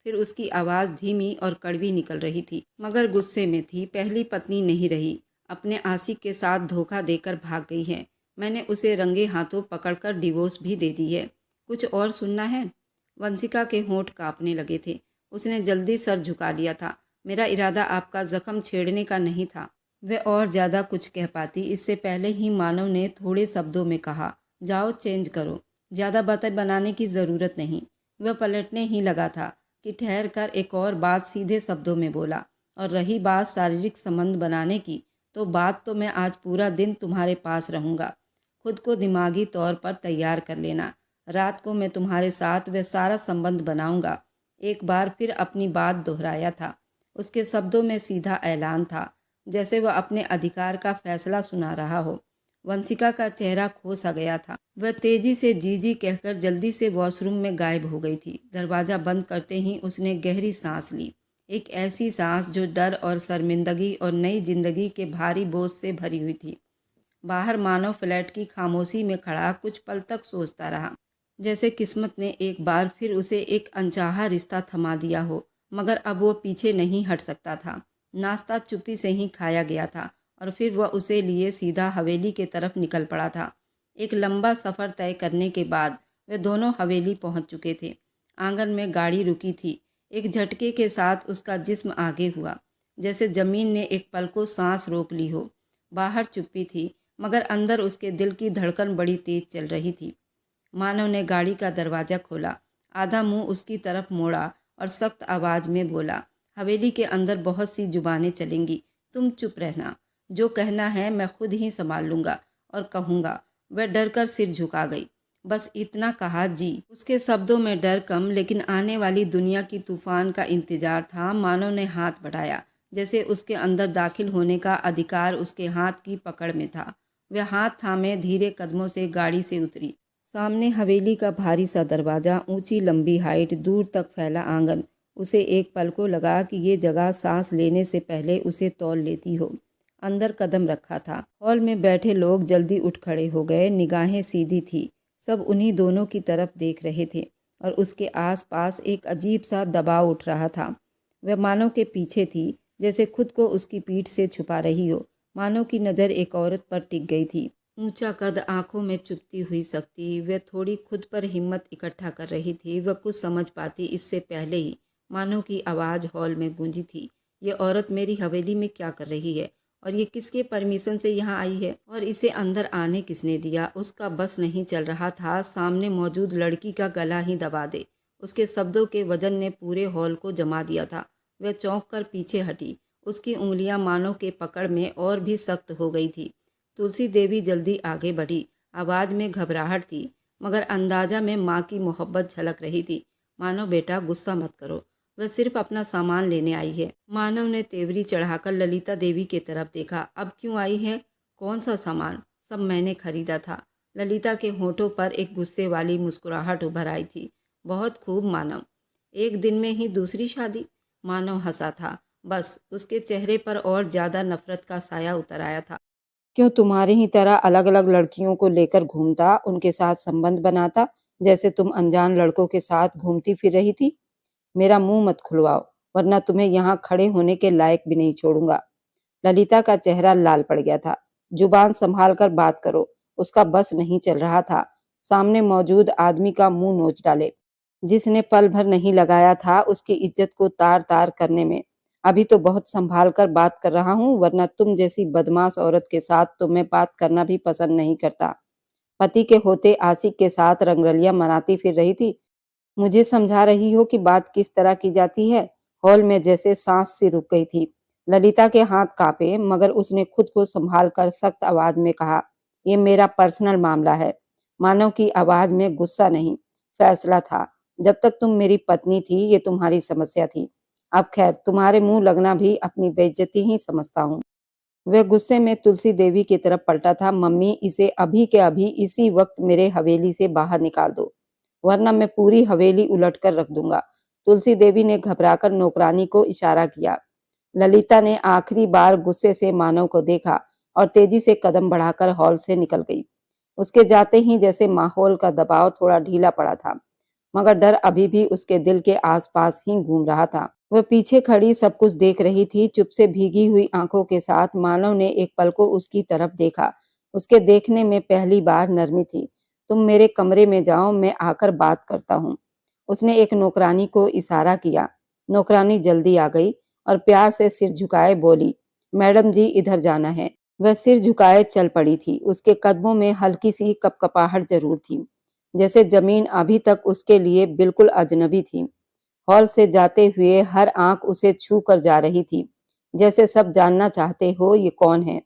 फिर उसकी आवाज़ धीमी और कड़वी निकल रही थी, मगर गुस्से में थी। पहली पत्नी नहीं रही, अपने आशिक के साथ धोखा देकर भाग गई है। मैंने उसे रंगे हाथों पकड़कर डिवोर्स भी दे दी है। कुछ और सुनना है? वंशिका के होंठ कांपने लगे थे। उसने जल्दी सर झुका लिया था। मेरा इरादा आपका जख्म छेड़ने का नहीं था। वह और ज़्यादा कुछ कह पाती, इससे पहले ही मानव ने थोड़े शब्दों में कहा, जाओ चेंज करो, ज़्यादा बातें बनाने की ज़रूरत नहीं। वह पलटने ही लगा था कि ठहर कर एक और बात सीधे शब्दों में बोला, और रही बात शारीरिक संबंध बनाने की, तो बात तो मैं आज पूरा दिन तुम्हारे पास रहूँगा। खुद को दिमागी तौर पर तैयार कर लेना। रात को मैं तुम्हारे साथ वह सारा संबंध बनाऊंगा। एक बार फिर अपनी बात दोहराया था। उसके शब्दों में सीधा ऐलान था, जैसे वह अपने अधिकार का फैसला सुना रहा हो। वंशिका का चेहरा खो सा गया था। वह तेजी से जी जी कहकर जल्दी से वॉशरूम में गायब हो गई थी। दरवाज़ा बंद करते ही उसने गहरी सांस ली, एक ऐसी सांस जो डर और शर्मिंदगी और नई जिंदगी के भारी बोझ से भरी हुई थी। बाहर मानव फ्लैट की खामोशी में खड़ा कुछ पल तक सोचता रहा, जैसे किस्मत ने एक बार फिर उसे एक अनचाहा रिश्ता थमा दिया हो, मगर अब वो पीछे नहीं हट सकता था। नाश्ता चुप्पी से ही खाया गया था और फिर वह उसे लिए सीधा हवेली के तरफ निकल पड़ा था। एक लंबा सफ़र तय करने के बाद वे दोनों हवेली पहुंच चुके थे। आंगन में गाड़ी रुकी थी। एक झटके के साथ उसका जिस्म आगे हुआ, जैसे जमीन ने एक पल को सांस रोक ली हो। बाहर चुप्पी थी, मगर अंदर उसके दिल की धड़कन बड़ी तेज चल रही थी। मानव ने गाड़ी का दरवाज़ा खोला, आधा मुंह उसकी तरफ मोड़ा और सख्त आवाज़ में बोला, हवेली के अंदर बहुत सी जुबानें चलेंगी, तुम चुप रहना। जो कहना है मैं खुद ही संभाल लूँगा और कहूँगा। वह डर कर सिर झुका गई। बस इतना कहा जी। उसके शब्दों में डर कम, लेकिन आने वाली दुनिया की तूफान का इंतजार था। मानव ने हाथ बढ़ाया, जैसे उसके अंदर दाखिल होने का अधिकार उसके हाथ की पकड़ में था। वह हाथ थामे धीरे कदमों से गाड़ी से उतरी। सामने हवेली का भारी सा दरवाज़ा, ऊंची लंबी हाइट, दूर तक फैला आंगन। उसे एक पल को लगा कि ये जगह सांस लेने से पहले उसे तौल लेती हो। अंदर कदम रखा था। हॉल में बैठे लोग जल्दी उठ खड़े हो गए, निगाहें सीधी थी। सब उन्हीं दोनों की तरफ देख रहे थे और उसके आसपास एक अजीब सा दबाव उठ रहा था। वह मानव के पीछे थी, जैसे खुद को उसकी पीठ से छुपा रही हो। मानव की नज़र एक औरत पर टिक गई थी। ऊंचा कद, आंखों में चुभती हुई शक्ति। वह थोड़ी खुद पर हिम्मत इकट्ठा कर रही थी। वह कुछ समझ पाती इससे पहले ही मानव की आवाज़ हॉल में गूंजी थी, ये औरत मेरी हवेली में क्या कर रही है और ये किसके परमिशन से यहाँ आई है और इसे अंदर आने किसने दिया। उसका बस नहीं चल रहा था सामने मौजूद लड़की का गला ही दबा दे। उसके शब्दों के वजन ने पूरे हॉल को जमा दिया था। वह चौंक कर पीछे हटी। उसकी उंगलियां मानो के पकड़ में और भी सख्त हो गई थी। तुलसी देवी जल्दी आगे बढ़ी। आवाज में घबराहट थी मगर अंदाजा में माँ की मोहब्बत झलक रही थी। मानव बेटा गुस्सा मत करो, वह सिर्फ अपना सामान लेने आई है। मानव ने तेवरी चढ़ाकर ललिता देवी की तरफ देखा। अब क्यों आई है? कौन सा सामान? सब मैंने खरीदा था। ललिता के होठों पर एक गुस्से वाली मुस्कुराहट उभर आई थी। बहुत खूब मानव, एक दिन में ही दूसरी शादी? मानव हंसा था, बस उसके चेहरे पर और ज्यादा नफरत का साया उतर आया था। क्यों तुम्हारी ही तरह अलग अलग लड़कियों को लेकर घूमता, उनके साथ संबंध बनाता, जैसे तुम अनजान लड़कों के साथ घूमती फिर रही थी? मेरा मुंह मत खुलवाओ वरना तुम्हें यहाँ खड़े होने के लायक भी नहीं छोड़ूंगा। ललिता का चेहरा लाल पड़ गया था। जुबान संभाल कर बात करो। उसका बस नहीं चल रहा था सामने मौजूद आदमी का मुंह नोच डाले, जिसने पल भर नहीं लगाया था उसकी इज्जत को तार तार करने में। अभी तो बहुत संभाल कर बात कर रहा हूँ वरना तुम जैसी बदमाश औरत के साथ तो मैं बात करना भी पसंद नहीं करता। पति के होते आशिक के साथ रंगरलियां मनाती फिर रही थी। मुझे समझा रही हो कि बात किस तरह की जाती है? हॉल में जैसे सांस सी रुक गई थी। ललिता के हाथ कांपे मगर उसने खुद को संभाल कर सख्त आवाज में कहा, ये मेरा पर्सनल मामला है। मानव की आवाज में गुस्सा नहीं, फैसला था। जब तक तुम मेरी पत्नी थी ये तुम्हारी समस्या थी। अब खैर तुम्हारे मुंह लगना भी अपनी बेइज्जती ही समझता हूँ। वह गुस्से में तुलसी देवी की तरफ पलटा था। मम्मी, इसे अभी के अभी इसी वक्त मेरे हवेली से बाहर निकाल दो वरना मैं पूरी हवेली उलट कर रख दूंगा। तुलसी देवी ने घबराकर नौकरानी को इशारा किया। ललिता ने आखिरी बार गुस्से से मानव को देखा और तेजी से कदम बढ़ाकर हॉल से निकल गई। उसके जाते ही जैसे माहौल का दबाव थोड़ा ढीला पड़ा था मगर डर अभी भी उसके दिल के आसपास ही घूम रहा था। वह पीछे खड़ी सब कुछ देख रही थी चुप से भीगी हुई आंखों के साथ। मानव ने एक पल को उसकी तरफ देखा। उसके देखने में पहली बार नरमी थी। तुम मेरे कमरे में जाओ, मैं आकर बात करता हूँ। उसने एक नौकरानी को इशारा किया। नौकरानी जल्दी आ गई और प्यार से सिर झुकाए बोली, मैडम जी इधर जाना है। वह सिर झुकाए चल पड़ी थी। उसके कदमों में हल्की सी कपकपाहट जरूर थी, जैसे जमीन अभी तक उसके लिए बिल्कुल अजनबी थी। हॉल से जाते हुए हर आंख उसे छू कर जा रही थी, जैसे सब जानना चाहते हो ये कौन है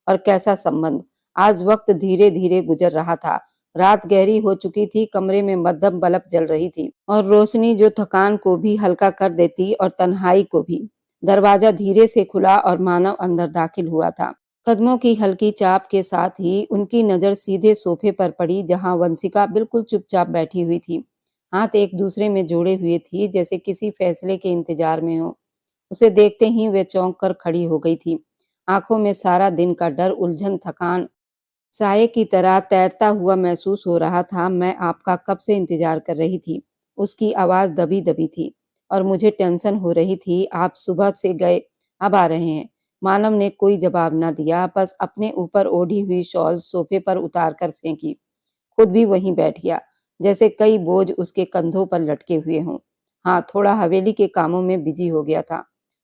और कैसा संबंध। आज वक्त धीरे धीरे गुजर रहा था। रात गहरी हो चुकी थी। कमरे में मध्यम बल्ब जल रही थी और रोशनी जो थकान को भी हल्का कर देती और तन्हाई को भी। दरवाजा धीरे से खुला और मानव अंदर दाखिल हुआ था। कदमों की हल्की चाप के साथ ही उनकी नजर सीधे सोफे पर पड़ी जहां वंशिका बिल्कुल चुपचाप बैठी हुई थी। हाथ एक दूसरे में जोड़े हुए थी जैसे किसी फैसले के इंतजार में हो। उसे देखते ही वे चौंक कर खड़ी हो गई थी। आंखों में सारा दिन का डर, उलझन, थकान साये की तरह तैरता हुआ महसूस हो रहा था। मैं आपका कब से इंतजार कर रही थी। उसकी आवाज दबी दबी थी और मुझे टेंशन हो रही थी। आप सुबह से गए, अब आ रहे हैं। मानव ने कोई जवाब न दिया, बस अपने ऊपर ओढ़ी हुई शॉल सोफे पर उतार कर फेंकी। खुद भी वहीं बैठ गया, जैसे कई बोझ उसके कंधों पर लटके हुए हों। हाँ, थोड़ा हवेली के कामों में बिजी हो गया था,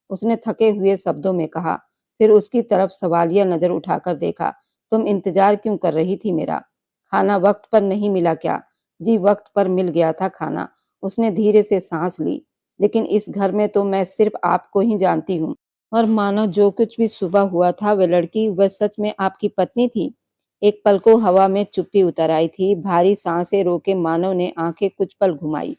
उसने थके हुए शब्दों में कहा। फिर उसकी तरफ सवालिया नजर उठाकर देखा। तुम इंतजार क्यों कर रही थी मेरा? खाना वक्त पर नहीं मिला क्या? जी, वक्त पर मिल गया था खाना। उसने धीरे से सांस ली। लेकिन इस घर में तो मैं सिर्फ आपको ही जानती हूँ। और मानो जो कुछ भी सुबह हुआ था वह लड़की, वह सच में आपकी पत्नी थी? एक पल को हवा में चुप्पी उतर आई थी। भारी सांसें रोके मानव ने आंखें कुछ पल घुमाई,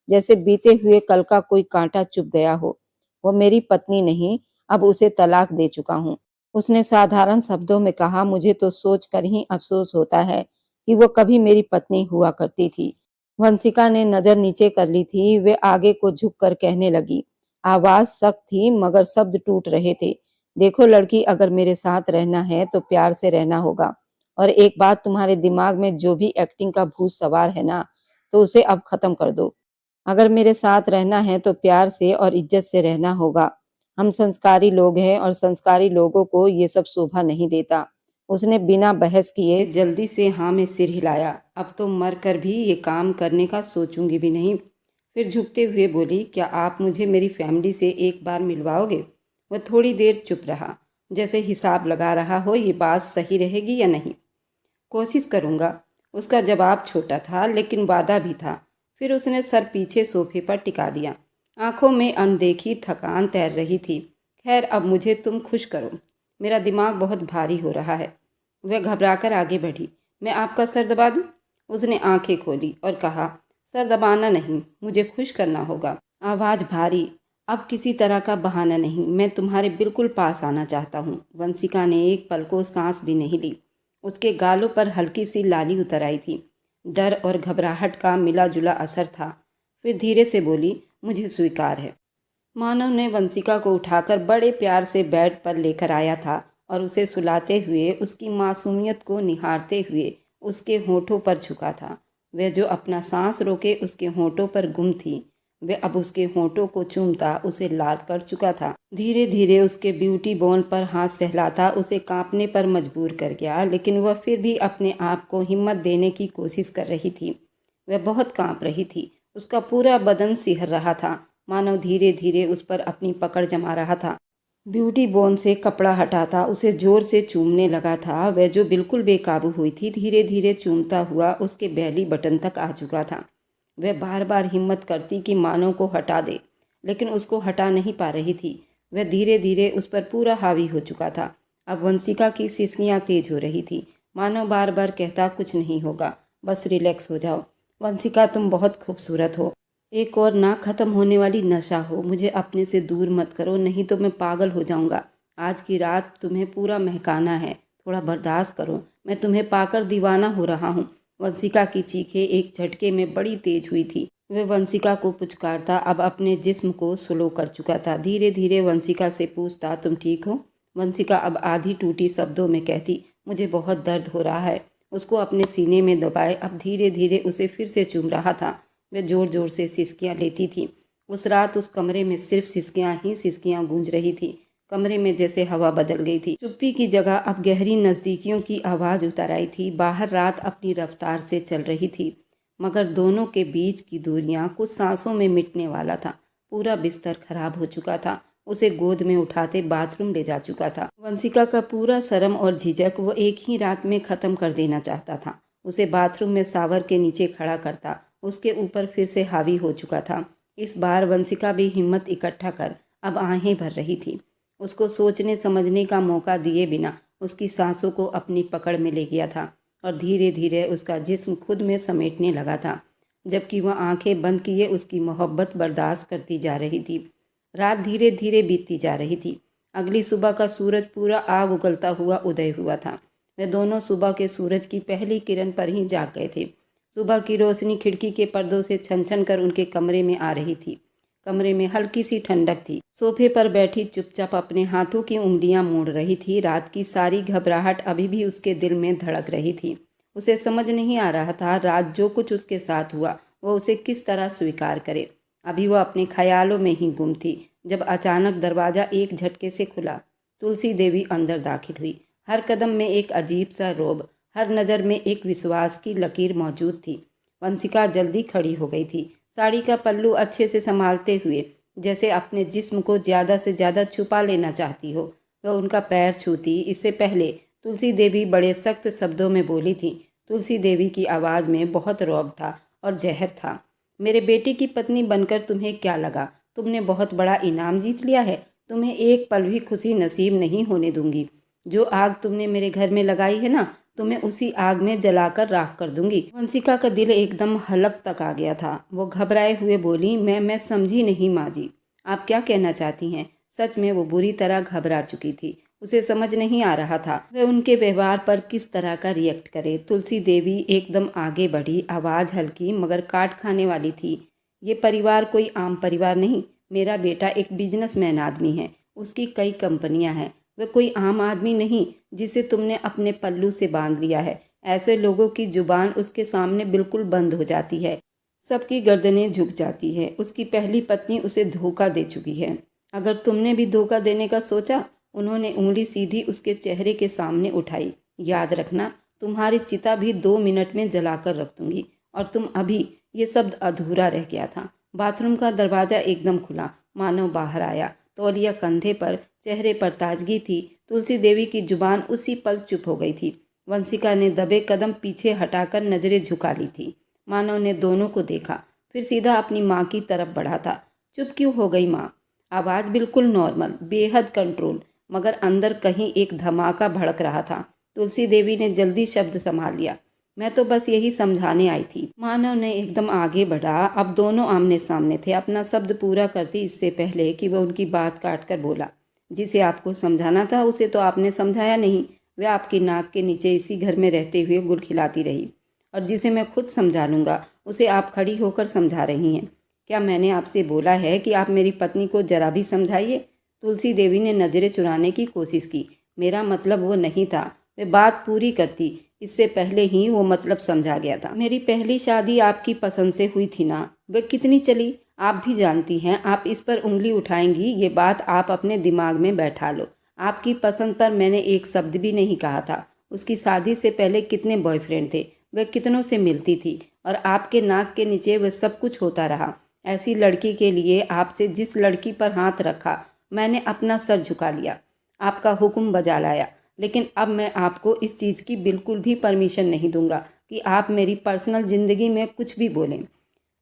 जैसे बीते हुए कल का कोई कांटा चुभ गया हो। वो मेरी पत्नी नहीं, अब उसे तलाक दे चुका हूँ। उसने साधारण शब्दों में कहा। मुझे तो सोच कर ही अफसोस होता है कि वो कभी मेरी पत्नी हुआ करती थी। वंशिका ने नजर नीचे कर ली थी। वे आगे को झुक कर कहने लगी। आवाज सख्त थी मगर शब्द टूट रहे थे। देखो लड़की, अगर मेरे साथ रहना है तो प्यार से रहना होगा। और एक बात, तुम्हारे दिमाग में जो भी एक्टिंग का भूत सवार है ना, तो उसे अब खत्म कर दो। अगर मेरे साथ रहना है तो प्यार से और इज्जत से रहना होगा। हम संस्कारी लोग हैं और संस्कारी लोगों को ये सब शोभा नहीं देता। उसने बिना बहस किए जल्दी से हाँ में सिर हिलाया। अब तो मर कर भी ये काम करने का सोचूंगी भी नहीं। फिर झुकते हुए बोली, क्या आप मुझे मेरी फैमिली से एक बार मिलवाओगे? वह थोड़ी देर चुप रहा। जैसे हिसाब लगा रहा हो ये बात सही रहेगी या नहीं। कोशिश करूँगा। उसका जवाब छोटा था लेकिन वादा भी था। फिर उसने सर पीछे सोफे पर टिका दिया। आंखों में अनदेखी थकान तैर रही थी। खैर अब मुझे तुम खुश करो, मेरा दिमाग बहुत भारी हो रहा है। वह घबराकर आगे बढ़ी। मैं आपका सर दबा दूं? उसने आंखें खोली और कहा, सर दबाना नहीं, मुझे खुश करना होगा। आवाज़ भारी। अब किसी तरह का बहाना नहीं, मैं तुम्हारे बिल्कुल पास आना चाहता हूँ। वंशिका ने एक पल को सांस भी नहीं ली। उसके गालों पर हल्की सी लाली उतर आई थी। डर और घबराहट का मिला जुला असर था। फिर धीरे से बोली, मुझे स्वीकार है। मानव ने वंशिका को उठाकर बड़े प्यार से बेड पर लेकर आया था और उसे सुलाते हुए उसकी मासूमियत को निहारते हुए उसके होठों पर झुका था। वह जो अपना सांस रोके उसके होठों पर गुम थी, वह अब उसके होठों को चूमता उसे लाल कर चुका था। धीरे धीरे उसके ब्यूटी बोन पर हाथ सहलाता उसे कांपने पर मजबूर कर गया, लेकिन वह फिर भी अपने आप को हिम्मत देने की कोशिश कर रही थी। वह बहुत कांप रही थी। उसका पूरा बदन सिहर रहा था, मानो धीरे धीरे उस पर अपनी पकड़ जमा रहा था। ब्यूटी बोन से कपड़ा हटाता उसे जोर से चूमने लगा था। वह जो बिल्कुल बेकाबू हुई थी, धीरे धीरे चूमता हुआ उसके बेली बटन तक आ चुका था। वह बार बार हिम्मत करती कि मानव को हटा दे, लेकिन उसको हटा नहीं पा रही थी। वह धीरे धीरे उस पर पूरा हावी हो चुका था। अब वंशिका की सिसकियां तेज हो रही थी। मानव बार बार कहता, कुछ नहीं होगा, बस रिलैक्स हो जाओ। वंशिका तुम बहुत खूबसूरत हो, एक और ना खत्म होने वाली नशा हो। मुझे अपने से दूर मत करो, नहीं तो मैं पागल हो जाऊंगा। आज की रात तुम्हें पूरा महकाना है, थोड़ा बर्दाश्त करो, मैं तुम्हें पाकर दीवाना हो रहा हूँ। वंशिका की चीखें एक झटके में बड़ी तेज हुई थी। वह वंशिका को पुचकारता अब अपने जिस्म को स्लो कर चुका था। धीरे धीरे वंशिका से पूछता, तुम ठीक हो? वंशिका अब आधी टूटी शब्दों में कहती, मुझे बहुत दर्द हो रहा है। उसको अपने सीने में दबाए अब धीरे धीरे उसे फिर से चूम रहा था। वह जोर जोर से सिसकियां लेती थी। उस रात उस कमरे में सिर्फ सिसकियां ही सिसकियां गूंज रही थी। कमरे में जैसे हवा बदल गई थी। चुप्पी की जगह अब गहरी नजदीकियों की आवाज उतर आई थी। बाहर रात अपनी रफ्तार से चल रही थी, मगर दोनों के बीच की दूरियां कुछ सांसों में मिटने वाला था। पूरा बिस्तर खराब हो चुका था। उसे गोद में उठाते बाथरूम ले जा चुका था। वंशिका का पूरा शर्म और झिझक वो एक ही रात में खत्म कर देना चाहता था। उसे बाथरूम में शावर के नीचे खड़ा करता, उसके ऊपर फिर से हावी हो चुका था। इस बार वंशिका भी हिम्मत इकट्ठा कर अब आहें भर रही थी। उसको सोचने समझने का मौका दिए बिना उसकी सांसों को अपनी पकड़ में ले गया था और धीरे धीरे उसका जिस्म खुद में समेटने लगा था, जबकि वह आंखें बंद किए उसकी मोहब्बत बर्दाश्त करती जा रही थी। रात धीरे धीरे बीतती जा रही थी। अगली सुबह का सूरज पूरा आग उगलता हुआ उदय हुआ था। वे दोनों सुबह के सूरज की पहली किरण पर ही जाग गए थे। सुबह की रोशनी खिड़की के पर्दों से छन छन कर उनके कमरे में आ रही थी। कमरे में हल्की सी ठंडक थी। सोफे पर बैठी चुपचाप अपने हाथों की उंगलियां मोड़ रही थी। रात की सारी घबराहट अभी भी उसके दिल में धड़क रही थी। उसे समझ नहीं आ रहा था रात जो कुछ उसके साथ हुआ वह उसे किस तरह स्वीकार करे। अभी वह अपने ख्यालों में ही गुम थी जब अचानक दरवाजा एक झटके से खुला। तुलसी देवी अंदर दाखिल हुई। हर कदम में एक अजीब सा रौब, हर नज़र में एक विश्वास की लकीर मौजूद थी। वंशिका जल्दी खड़ी हो गई थी, साड़ी का पल्लू अच्छे से संभालते हुए, जैसे अपने जिस्म को ज़्यादा से ज़्यादा छुपा लेना चाहती हो। वह उनका पैर छूती इससे पहले तुलसी देवी बड़े सख्त शब्दों में बोली थी। तुलसी देवी की आवाज़ में बहुत रौब था और जहर था। मेरे बेटे की पत्नी बनकर तुम्हें क्या लगा? तुमने बहुत बड़ा इनाम जीत लिया है। तुम्हें एक पल भी खुशी नसीब नहीं होने दूंगी। जो आग तुमने मेरे घर में लगाई है ना, तुम्हें उसी आग में जलाकर राख कर दूंगी। वंशिका का दिल एकदम हलक तक आ गया था। वो घबराए हुए बोली, मैं समझी नहीं माँ जी, आप क्या कहना चाहती हैं? सच में वो बुरी तरह घबरा चुकी थी। उसे समझ नहीं आ रहा था वह उनके व्यवहार पर किस तरह का रिएक्ट करे। तुलसी देवी एकदम आगे बढ़ी, आवाज हल्की मगर काट खाने वाली थी। ये परिवार कोई आम परिवार नहीं। मेरा बेटा एक बिजनेसमैन आदमी है, उसकी कई कंपनियां हैं। वह कोई आम आदमी नहीं जिसे तुमने अपने पल्लू से बांध लिया है। ऐसे लोगों की जुबान उसके सामने बिल्कुल बंद हो जाती है, सबकी गर्दनें झुक जाती है। उसकी पहली पत्नी उसे धोखा दे चुकी है। अगर तुमने भी धोखा देने का सोचा, उन्होंने उंगली सीधी उसके चेहरे के सामने उठाई, याद रखना तुम्हारी चिता भी 2 मिनट में जलाकर रख दूंगी। और तुम अभी, ये शब्द अधूरा रह गया था। बाथरूम का दरवाजा एकदम खुला। मानव बाहर आया, तौलिया कंधे पर, चेहरे पर ताजगी थी। तुलसी देवी की जुबान उसी पल चुप हो गई थी। वंशिका ने दबे कदम पीछे हटाकर नजरें झुका ली थी। मानव ने दोनों को देखा, फिर सीधा अपनी माँ की तरफ बढ़ा था। चुप क्यों हो गई माँ? आवाज़ बिल्कुल नॉर्मल, बेहद कंट्रोल, मगर अंदर कहीं एक धमाका भड़क रहा था। तुलसी देवी ने जल्दी शब्द संभाल लिया, मैं तो बस यही समझाने आई थी। मानव ने एकदम आगे बढ़ा। अब दोनों आमने सामने थे। अपना शब्द पूरा करती इससे पहले कि वह उनकी बात काट कर बोला, जिसे आपको समझाना था उसे तो आपने समझाया नहीं। वह आपकी नाक के नीचे इसी घर में रहते हुए गुल खिलाती रही, और जिसे मैं खुद समझा लूँगा उसे आप खड़ी होकर समझा रही हैं। क्या मैंने आपसे बोला है कि आप मेरी पत्नी को जरा भी समझाइए? तुलसी देवी ने नज़रें चुराने की कोशिश की। मेरा मतलब वो नहीं था। वह बात पूरी करती इससे पहले ही वो मतलब समझा गया था। मेरी पहली शादी आपकी पसंद से हुई थी ना? वह कितनी चली आप भी जानती हैं। आप इस पर उंगली उठाएंगी, ये बात आप अपने दिमाग में बैठा लो। आपकी पसंद पर मैंने एक शब्द भी नहीं कहा था। उसकी शादी से पहले कितने बॉयफ्रेंड थे, वह कितनों से मिलती थी, और आपके नाक के नीचे वह सब कुछ होता रहा। ऐसी लड़की के लिए आपसे जिस लड़की पर हाथ रखा, मैंने अपना सर झुका लिया, आपका हुक्म बजा लाया। लेकिन अब मैं आपको इस चीज़ की बिल्कुल भी परमिशन नहीं दूंगा कि आप मेरी पर्सनल ज़िंदगी में कुछ भी बोलें।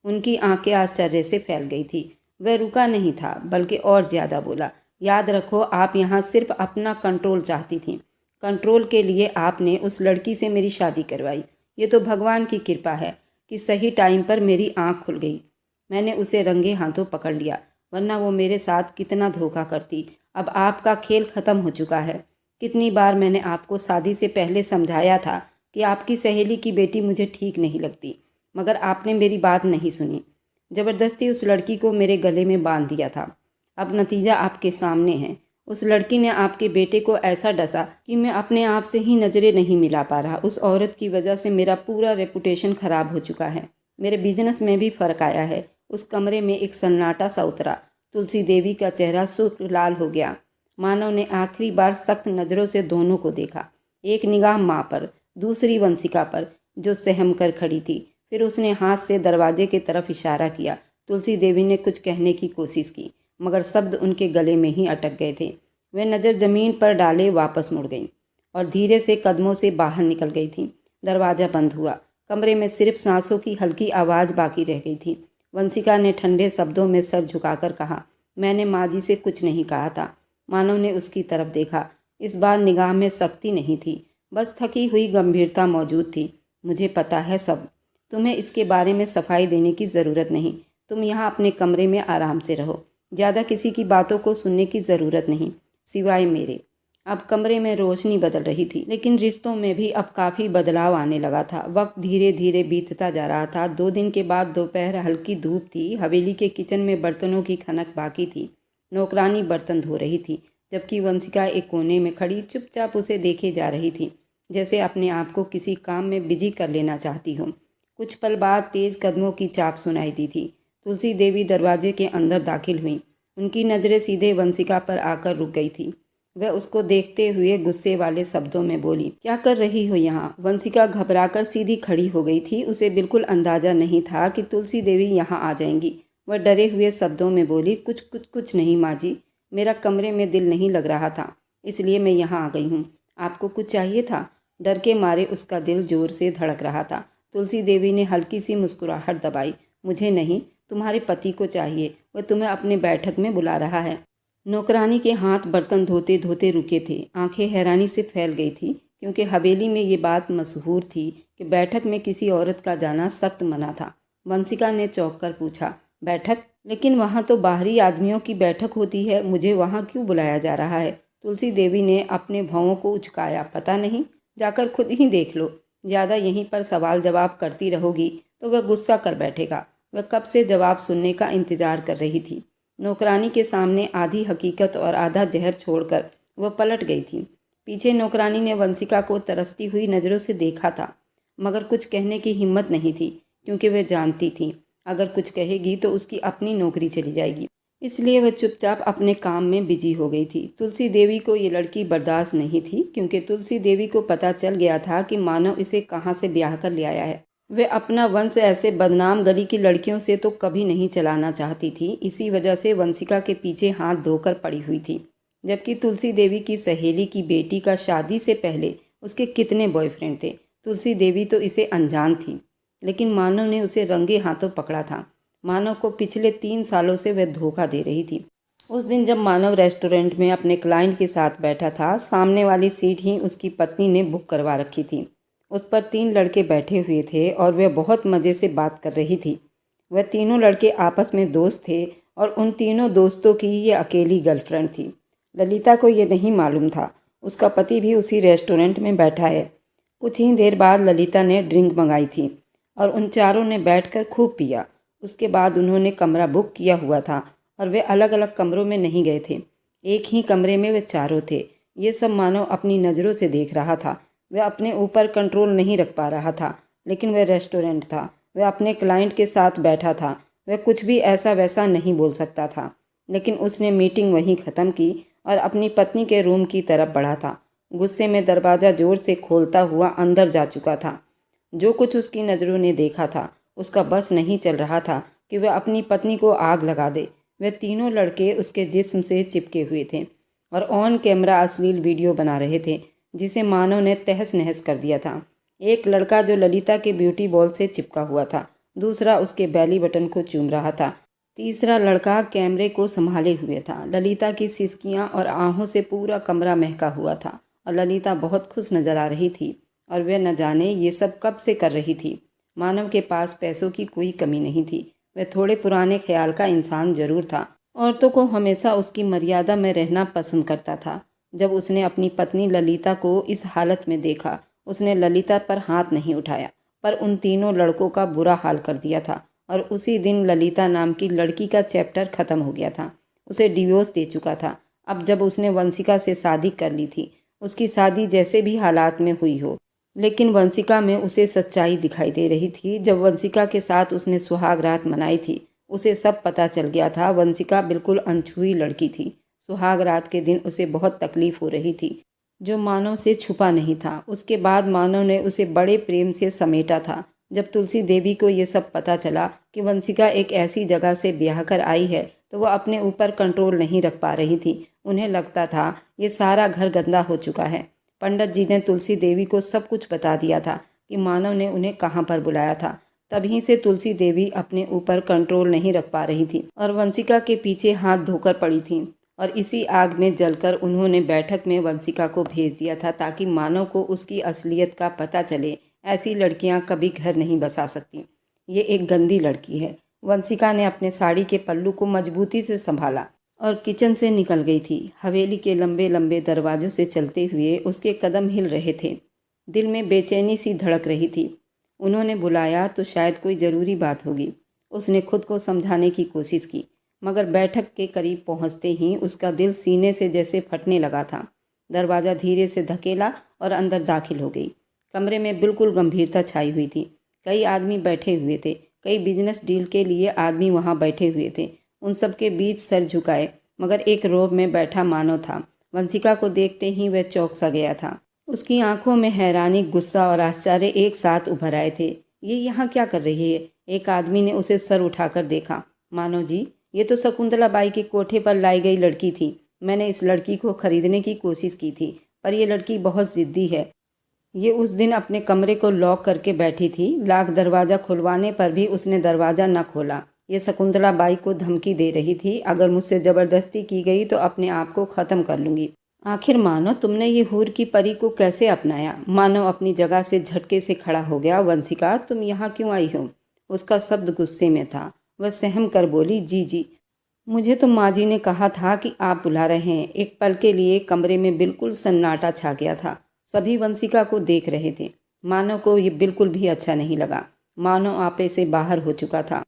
उनकी आंखें आश्चर्य से फैल गई थी। वह रुका नहीं था, बल्कि और ज़्यादा बोला, याद रखो आप यहाँ सिर्फ अपना कंट्रोल चाहती थी। कंट्रोल के लिए आपने उस लड़की से मेरी शादी करवाई। ये तो भगवान की कृपा है कि सही टाइम पर मेरी आँख खुल गई। मैंने उसे रंगे हाथों पकड़ लिया, वरना वो मेरे साथ कितना धोखा करती। अब आपका खेल खत्म हो चुका है। कितनी बार मैंने आपको शादी से पहले समझाया था कि आपकी सहेली की बेटी मुझे ठीक नहीं लगती, मगर आपने मेरी बात नहीं सुनी। ज़बरदस्ती उस लड़की को मेरे गले में बांध दिया था। अब नतीजा आपके सामने है। उस लड़की ने आपके बेटे को ऐसा डसा कि मैं अपने आप से ही नज़रें नहीं मिला पा रहा। उस औरत की वजह से मेरा पूरा रेपुटेशन खराब हो चुका है। मेरे बिजनेस में भी फ़र्क आया है। उस कमरे में एक सन्नाटा सा उतरा। तुलसी देवी का चेहरा शुक्र लाल हो गया। मानव ने आखिरी बार सख्त नज़रों से दोनों को देखा। एक निगाह माँ पर, दूसरी वंशिका पर, जो सहम कर खड़ी थी। फिर उसने हाथ से दरवाजे की तरफ इशारा किया। तुलसी देवी ने कुछ कहने की कोशिश की, मगर शब्द उनके गले में ही अटक गए थे। वह नज़र ज़मीन पर डाले वापस मुड़ गई और धीरे से कदमों से बाहर निकल गई थी। दरवाज़ा बंद हुआ। कमरे में सिर्फ सांसों की हल्की आवाज़ बाकी रह गई थी। वंशिका ने ठंडे शब्दों में सर झुकाकर कहा, मैंने माँ जी से कुछ नहीं कहा था। मानव ने उसकी तरफ देखा। इस बार निगाह में सख्ती नहीं थी, बस थकी हुई गंभीरता मौजूद थी। मुझे पता है सब। तुम्हें इसके बारे में सफाई देने की ज़रूरत नहीं। तुम यहाँ अपने कमरे में आराम से रहो। ज़्यादा किसी की बातों को सुनने की ज़रूरत नहीं, सिवाय मेरे। अब कमरे में रोशनी बदल रही थी, लेकिन रिश्तों में भी अब काफ़ी बदलाव आने लगा था। वक्त धीरे धीरे बीतता जा रहा था। 2 दिन के बाद दोपहर, हल्की धूप थी। हवेली के किचन में बर्तनों की खनक बाकी थी। नौकरानी बर्तन धो रही थी, जबकि वंशिका एक कोने में खड़ी चुपचाप उसे देखे जा रही थी, जैसे अपने आप को किसी काम में बिजी कर लेना चाहती हो। कुछ पल बाद तेज कदमों की चाप सुनाई दी थी। तुलसी देवी दरवाजे के अंदर दाखिल हुई। उनकी नज़रें सीधे वंशिका पर आकर रुक गई थी। वह उसको देखते हुए गुस्से वाले शब्दों में बोली, क्या कर रही हो यहाँ? वंशिका घबराकर सीधी खड़ी हो गई थी। उसे बिल्कुल अंदाजा नहीं था कि तुलसी देवी यहाँ आ जाएंगी। वह डरे हुए शब्दों में बोली, कुछ नहीं माँ जी, मेरा कमरे में दिल नहीं लग रहा था, इसलिए मैं यहाँ आ गई हूँ। आपको कुछ चाहिए था? डर के मारे उसका दिल जोर से धड़क रहा था। तुलसी देवी ने हल्की सी मुस्कुराहट दबाई। मुझे नहीं, तुम्हारे पति को चाहिए, वह तुम्हें अपने बैठक में बुला रहा है। नौकरानी के हाथ बर्तन धोते धोते रुके थे। आंखें हैरानी से फैल गई थी, क्योंकि हवेली में ये बात मशहूर थी कि बैठक में किसी औरत का जाना सख्त मना था। वंशिका ने चौंक कर पूछा, बैठक? लेकिन वहाँ तो बाहरी आदमियों की बैठक होती है, मुझे वहाँ क्यों बुलाया जा रहा है? तुलसी देवी ने अपने भौं को उचकाया। पता नहीं, जाकर खुद ही देख लो। ज़्यादा यहीं पर सवाल जवाब करती रहोगी तो वह गुस्सा कर बैठेगा। वह कब से जवाब सुनने का इंतजार कर रही थी। नौकरानी के सामने आधी हकीकत और आधा जहर छोड़कर वह पलट गई थी। पीछे नौकरानी ने वंशिका को तरसती हुई नज़रों से देखा था, मगर कुछ कहने की हिम्मत नहीं थी, क्योंकि वह जानती थी अगर कुछ कहेगी तो उसकी अपनी नौकरी चली जाएगी। इसलिए वह चुपचाप अपने काम में बिजी हो गई थी। तुलसी देवी को ये लड़की बर्दाश्त नहीं थी, क्योंकि तुलसी देवी को पता चल गया था कि मानव इसे कहाँ से ब्याह कर ले आया है। वे अपना वंश ऐसे बदनाम गली की लड़कियों से तो कभी नहीं चलाना चाहती थी। इसी वजह से वंशिका के पीछे हाथ धोकर पड़ी हुई थी। जबकि तुलसी देवी की सहेली की बेटी का शादी से पहले उसके कितने बॉयफ्रेंड थे। तुलसी देवी तो इसे अनजान थी, लेकिन मानव ने उसे रंगे हाथों पकड़ा था। मानव को पिछले 3 सालों से वह धोखा दे रही थी। उस दिन जब मानव रेस्टोरेंट में अपने क्लाइंट के साथ बैठा था, सामने वाली सीट ही उसकी पत्नी ने बुक करवा रखी थी। उस पर 3 लड़के बैठे हुए थे और वह बहुत मज़े से बात कर रही थी। वह तीनों लड़के आपस में दोस्त थे और उन तीनों दोस्तों की ये अकेली गर्लफ्रेंड थी। ललिता को ये नहीं मालूम था उसका पति भी उसी रेस्टोरेंट में बैठा है। कुछ ही देर बाद ललिता ने ड्रिंक मंगाई थी और उन चारों ने बैठकर खूब पिया। उसके बाद उन्होंने कमरा बुक किया हुआ था और वे अलग अलग कमरों में नहीं गए थे। एक ही कमरे में वे चारों थे। ये सब मानव अपनी नज़रों से देख रहा था। वह अपने ऊपर कंट्रोल नहीं रख पा रहा था, लेकिन वह रेस्टोरेंट था। वह अपने क्लाइंट के साथ बैठा था। वह कुछ भी ऐसा वैसा नहीं बोल सकता था, लेकिन उसने मीटिंग वहीं ख़त्म की और अपनी पत्नी के रूम की तरफ बढ़ा था। गुस्से में दरवाज़ा जोर से खोलता हुआ अंदर जा चुका था। जो कुछ उसकी नज़रों ने देखा था, उसका बस नहीं चल रहा था कि वह अपनी पत्नी को आग लगा दे। वे तीनों लड़के उसके जिस्म से चिपके हुए थे और ऑन कैमरा अश्लील वीडियो बना रहे थे, जिसे मानव ने तहस नहस कर दिया था। एक लड़का जो ललिता के ब्यूटी बॉल से चिपका हुआ था, दूसरा उसके बेली बटन को चूम रहा था, तीसरा लड़का कैमरे को संभाले हुए था। ललिता की सिसकियां और आहों से पूरा कमरा महका हुआ था और ललिता बहुत खुश नजर आ रही थी और वह न जाने ये सब कब से कर रही थी। मानव के पास पैसों की कोई कमी नहीं थी। वह थोड़े पुराने ख्याल का इंसान जरूर था। औरतों को हमेशा उसकी मर्यादा में रहना पसंद करता था। जब उसने अपनी पत्नी ललिता को इस हालत में देखा, उसने ललिता पर हाथ नहीं उठाया, पर उन तीनों लड़कों का बुरा हाल कर दिया था और उसी दिन ललिता नाम की लड़की का चैप्टर खत्म हो गया था। उसे डिवोर्स दे चुका था। अब जब उसने वंशिका से शादी कर ली थी, उसकी शादी जैसे भी हालात में हुई हो, लेकिन वंशिका में उसे सच्चाई दिखाई दे रही थी। जब वंशिका के साथ उसने सुहाग रात मनाई थी, उसे सब पता चल गया था। वंशिका बिल्कुल अनछुई लड़की थी। सुहाग रात के दिन उसे बहुत तकलीफ हो रही थी, जो मानव से छुपा नहीं था। उसके बाद मानव ने उसे बड़े प्रेम से समेटा था। जब तुलसी देवी को ये सब पता चला कि वंशिका एक ऐसी जगह से ब्याह कर आई है, तो वह अपने ऊपर कंट्रोल नहीं रख पा रही थी। उन्हें लगता था ये सारा घर गंदा हो चुका है। पंडित जी ने तुलसी देवी को सब कुछ बता दिया था कि मानव ने उन्हें कहाँ पर बुलाया था। तभी से तुलसी देवी अपने ऊपर कंट्रोल नहीं रख पा रही थी और वंशिका के पीछे हाथ धोकर पड़ी थी और इसी आग में जलकर उन्होंने बैठक में वंशिका को भेज दिया था ताकि मानव को उसकी असलियत का पता चले। ऐसी लड़कियां कभी घर नहीं बसा सकती। ये एक गंदी लड़की है। वंशिका ने अपने साड़ी के पल्लू को मजबूती से संभाला और किचन से निकल गई थी। हवेली के लंबे लंबे दरवाजों से चलते हुए उसके कदम हिल रहे थे। दिल में बेचैनी सी धड़क रही थी। उन्होंने बुलाया तो शायद कोई ज़रूरी बात होगी। उसने खुद को समझाने की कोशिश की, मगर बैठक के करीब पहुंचते ही उसका दिल सीने से जैसे फटने लगा था। दरवाज़ा धीरे से धकेला और अंदर दाखिल हो गई। कमरे में बिल्कुल गंभीरता छाई हुई थी। कई आदमी बैठे हुए थे। कई बिजनेस डील के लिए आदमी वहां बैठे हुए थे। उन सबके बीच सर झुकाए मगर एक रोब में बैठा मानव था। वंशिका को देखते ही वह चौंक सा गया था। उसकी आंखों में हैरानी, गुस्सा और आश्चर्य एक साथ उभर आए थे। ये यहाँ क्या कर रही है? एक आदमी ने उसे सर उठाकर देखा। मानव जी, ये तो शकुंतला बाई के कोठे पर लाई गई लड़की थी। मैंने इस लड़की को खरीदने की कोशिश की थी, पर यह लड़की बहुत जिद्दी है। ये उस दिन अपने कमरे को लॉक करके बैठी थी। लाख दरवाज़ा खुलवाने पर भी उसने दरवाज़ा न खोला। ये शकुंतला बाई को धमकी दे रही थी, अगर मुझसे ज़बरदस्ती की गई तो अपने आप को ख़त्म कर लूँगी। आखिर मानव, तुमने ये हूर की परी को कैसे अपनाया? मानव अपनी जगह से झटके से खड़ा हो गया। वंशिका, तुम यहाँ क्यों आई हो? उसका शब्द गुस्से में था। वह सहम कर बोली, जी जी, मुझे तो माँ जी ने कहा था कि आप बुला रहे हैं। एक पल के लिए कमरे में बिल्कुल सन्नाटा छा गया था। सभी वंशिका को देख रहे थे। मानव को ये बिल्कुल भी अच्छा नहीं लगा। मानव आपे से बाहर हो चुका था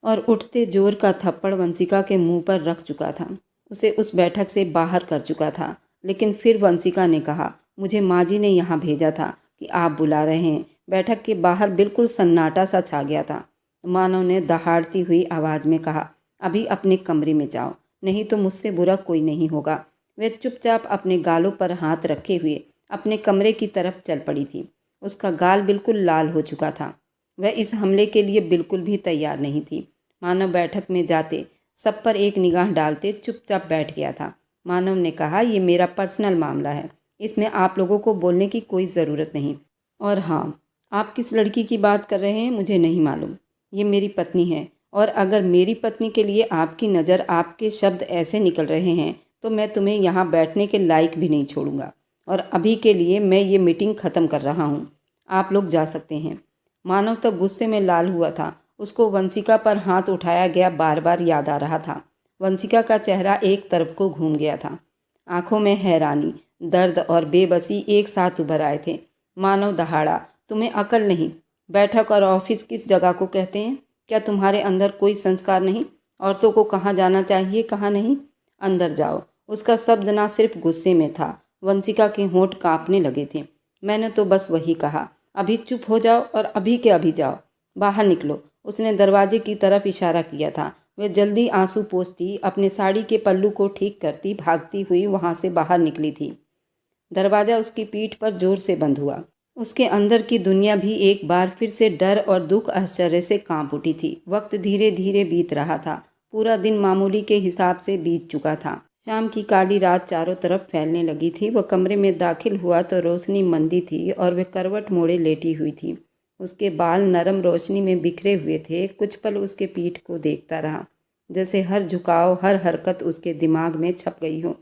और उठते जोर का थप्पड़ वंशिका के मुंह पर रख चुका था। उसे उस बैठक से बाहर कर चुका था। लेकिन फिर वंशिका ने कहा, मुझे माँ जी ने यहाँ भेजा था कि आप बुला रहे हैं। बैठक के बाहर बिल्कुल सन्नाटा सा छा गया था। मानव ने दहाड़ती हुई आवाज़ में कहा, अभी अपने कमरे में जाओ, नहीं तो मुझसे बुरा कोई नहीं होगा। वह चुपचाप अपने गालों पर हाथ रखे हुए अपने कमरे की तरफ चल पड़ी थी। उसका गाल बिल्कुल लाल हो चुका था। वह इस हमले के लिए बिल्कुल भी तैयार नहीं थी। मानव बैठक में जाते, सब पर एक निगाह डालते चुपचाप बैठ गया था। मानव ने कहा, ये मेरा पर्सनल मामला है, इसमें आप लोगों को बोलने की कोई ज़रूरत नहीं। और हाँ, आप किस लड़की की बात कर रहे हैं मुझे नहीं मालूम। ये मेरी पत्नी है, और अगर मेरी पत्नी के लिए आपकी नज़र, आपके शब्द ऐसे निकल रहे हैं तो मैं तुम्हें यहाँ बैठने के लायक भी नहीं छोड़ूंगा। और अभी के लिए मैं ये मीटिंग ख़त्म कर रहा हूँ, आप लोग जा सकते हैं। मानव तब गुस्से में लाल हुआ था। उसको वंशिका पर हाथ उठाया गया बार बार याद आ रहा था। वंशिका का चेहरा एक तरफ को घूम गया था। आंखों में हैरानी, दर्द और बेबसी एक साथ उभर आए थे। मानव दहाड़ा, तुम्हें अकल नहीं? बैठक और ऑफिस किस जगह को कहते हैं? क्या तुम्हारे अंदर कोई संस्कार नहीं? औरतों को कहाँ जाना चाहिए, कहाँ नहीं? अंदर जाओ। उसका शब्द ना सिर्फ गुस्से में था, वंशिका के होंठ कांपने लगे थे। मैंने तो बस वही कहा, अभी चुप हो जाओ और अभी के अभी जाओ, बाहर निकलो। उसने दरवाजे की तरफ इशारा किया था। वह जल्दी आंसू पोंछती, अपने साड़ी के पल्लू को ठीक करती भागती हुई वहां से बाहर निकली थी। दरवाजा उसकी पीठ पर जोर से बंद हुआ। उसके अंदर की दुनिया भी एक बार फिर से डर और दुख आश्चर्य से कांप उठी थी। वक्त धीरे धीरे बीत रहा था। पूरा दिन मामूली के हिसाब से बीत चुका था। शाम की काली रात चारों तरफ फैलने लगी थी। वह कमरे में दाखिल हुआ तो रोशनी मंदी थी और वह करवट मोड़े लेटी हुई थी। उसके बाल नरम रोशनी में बिखरे हुए थे। कुछ पल उसके पीठ को देखता रहा, जैसे हर झुकाव, हर हरकत उसके दिमाग में छप गई हो।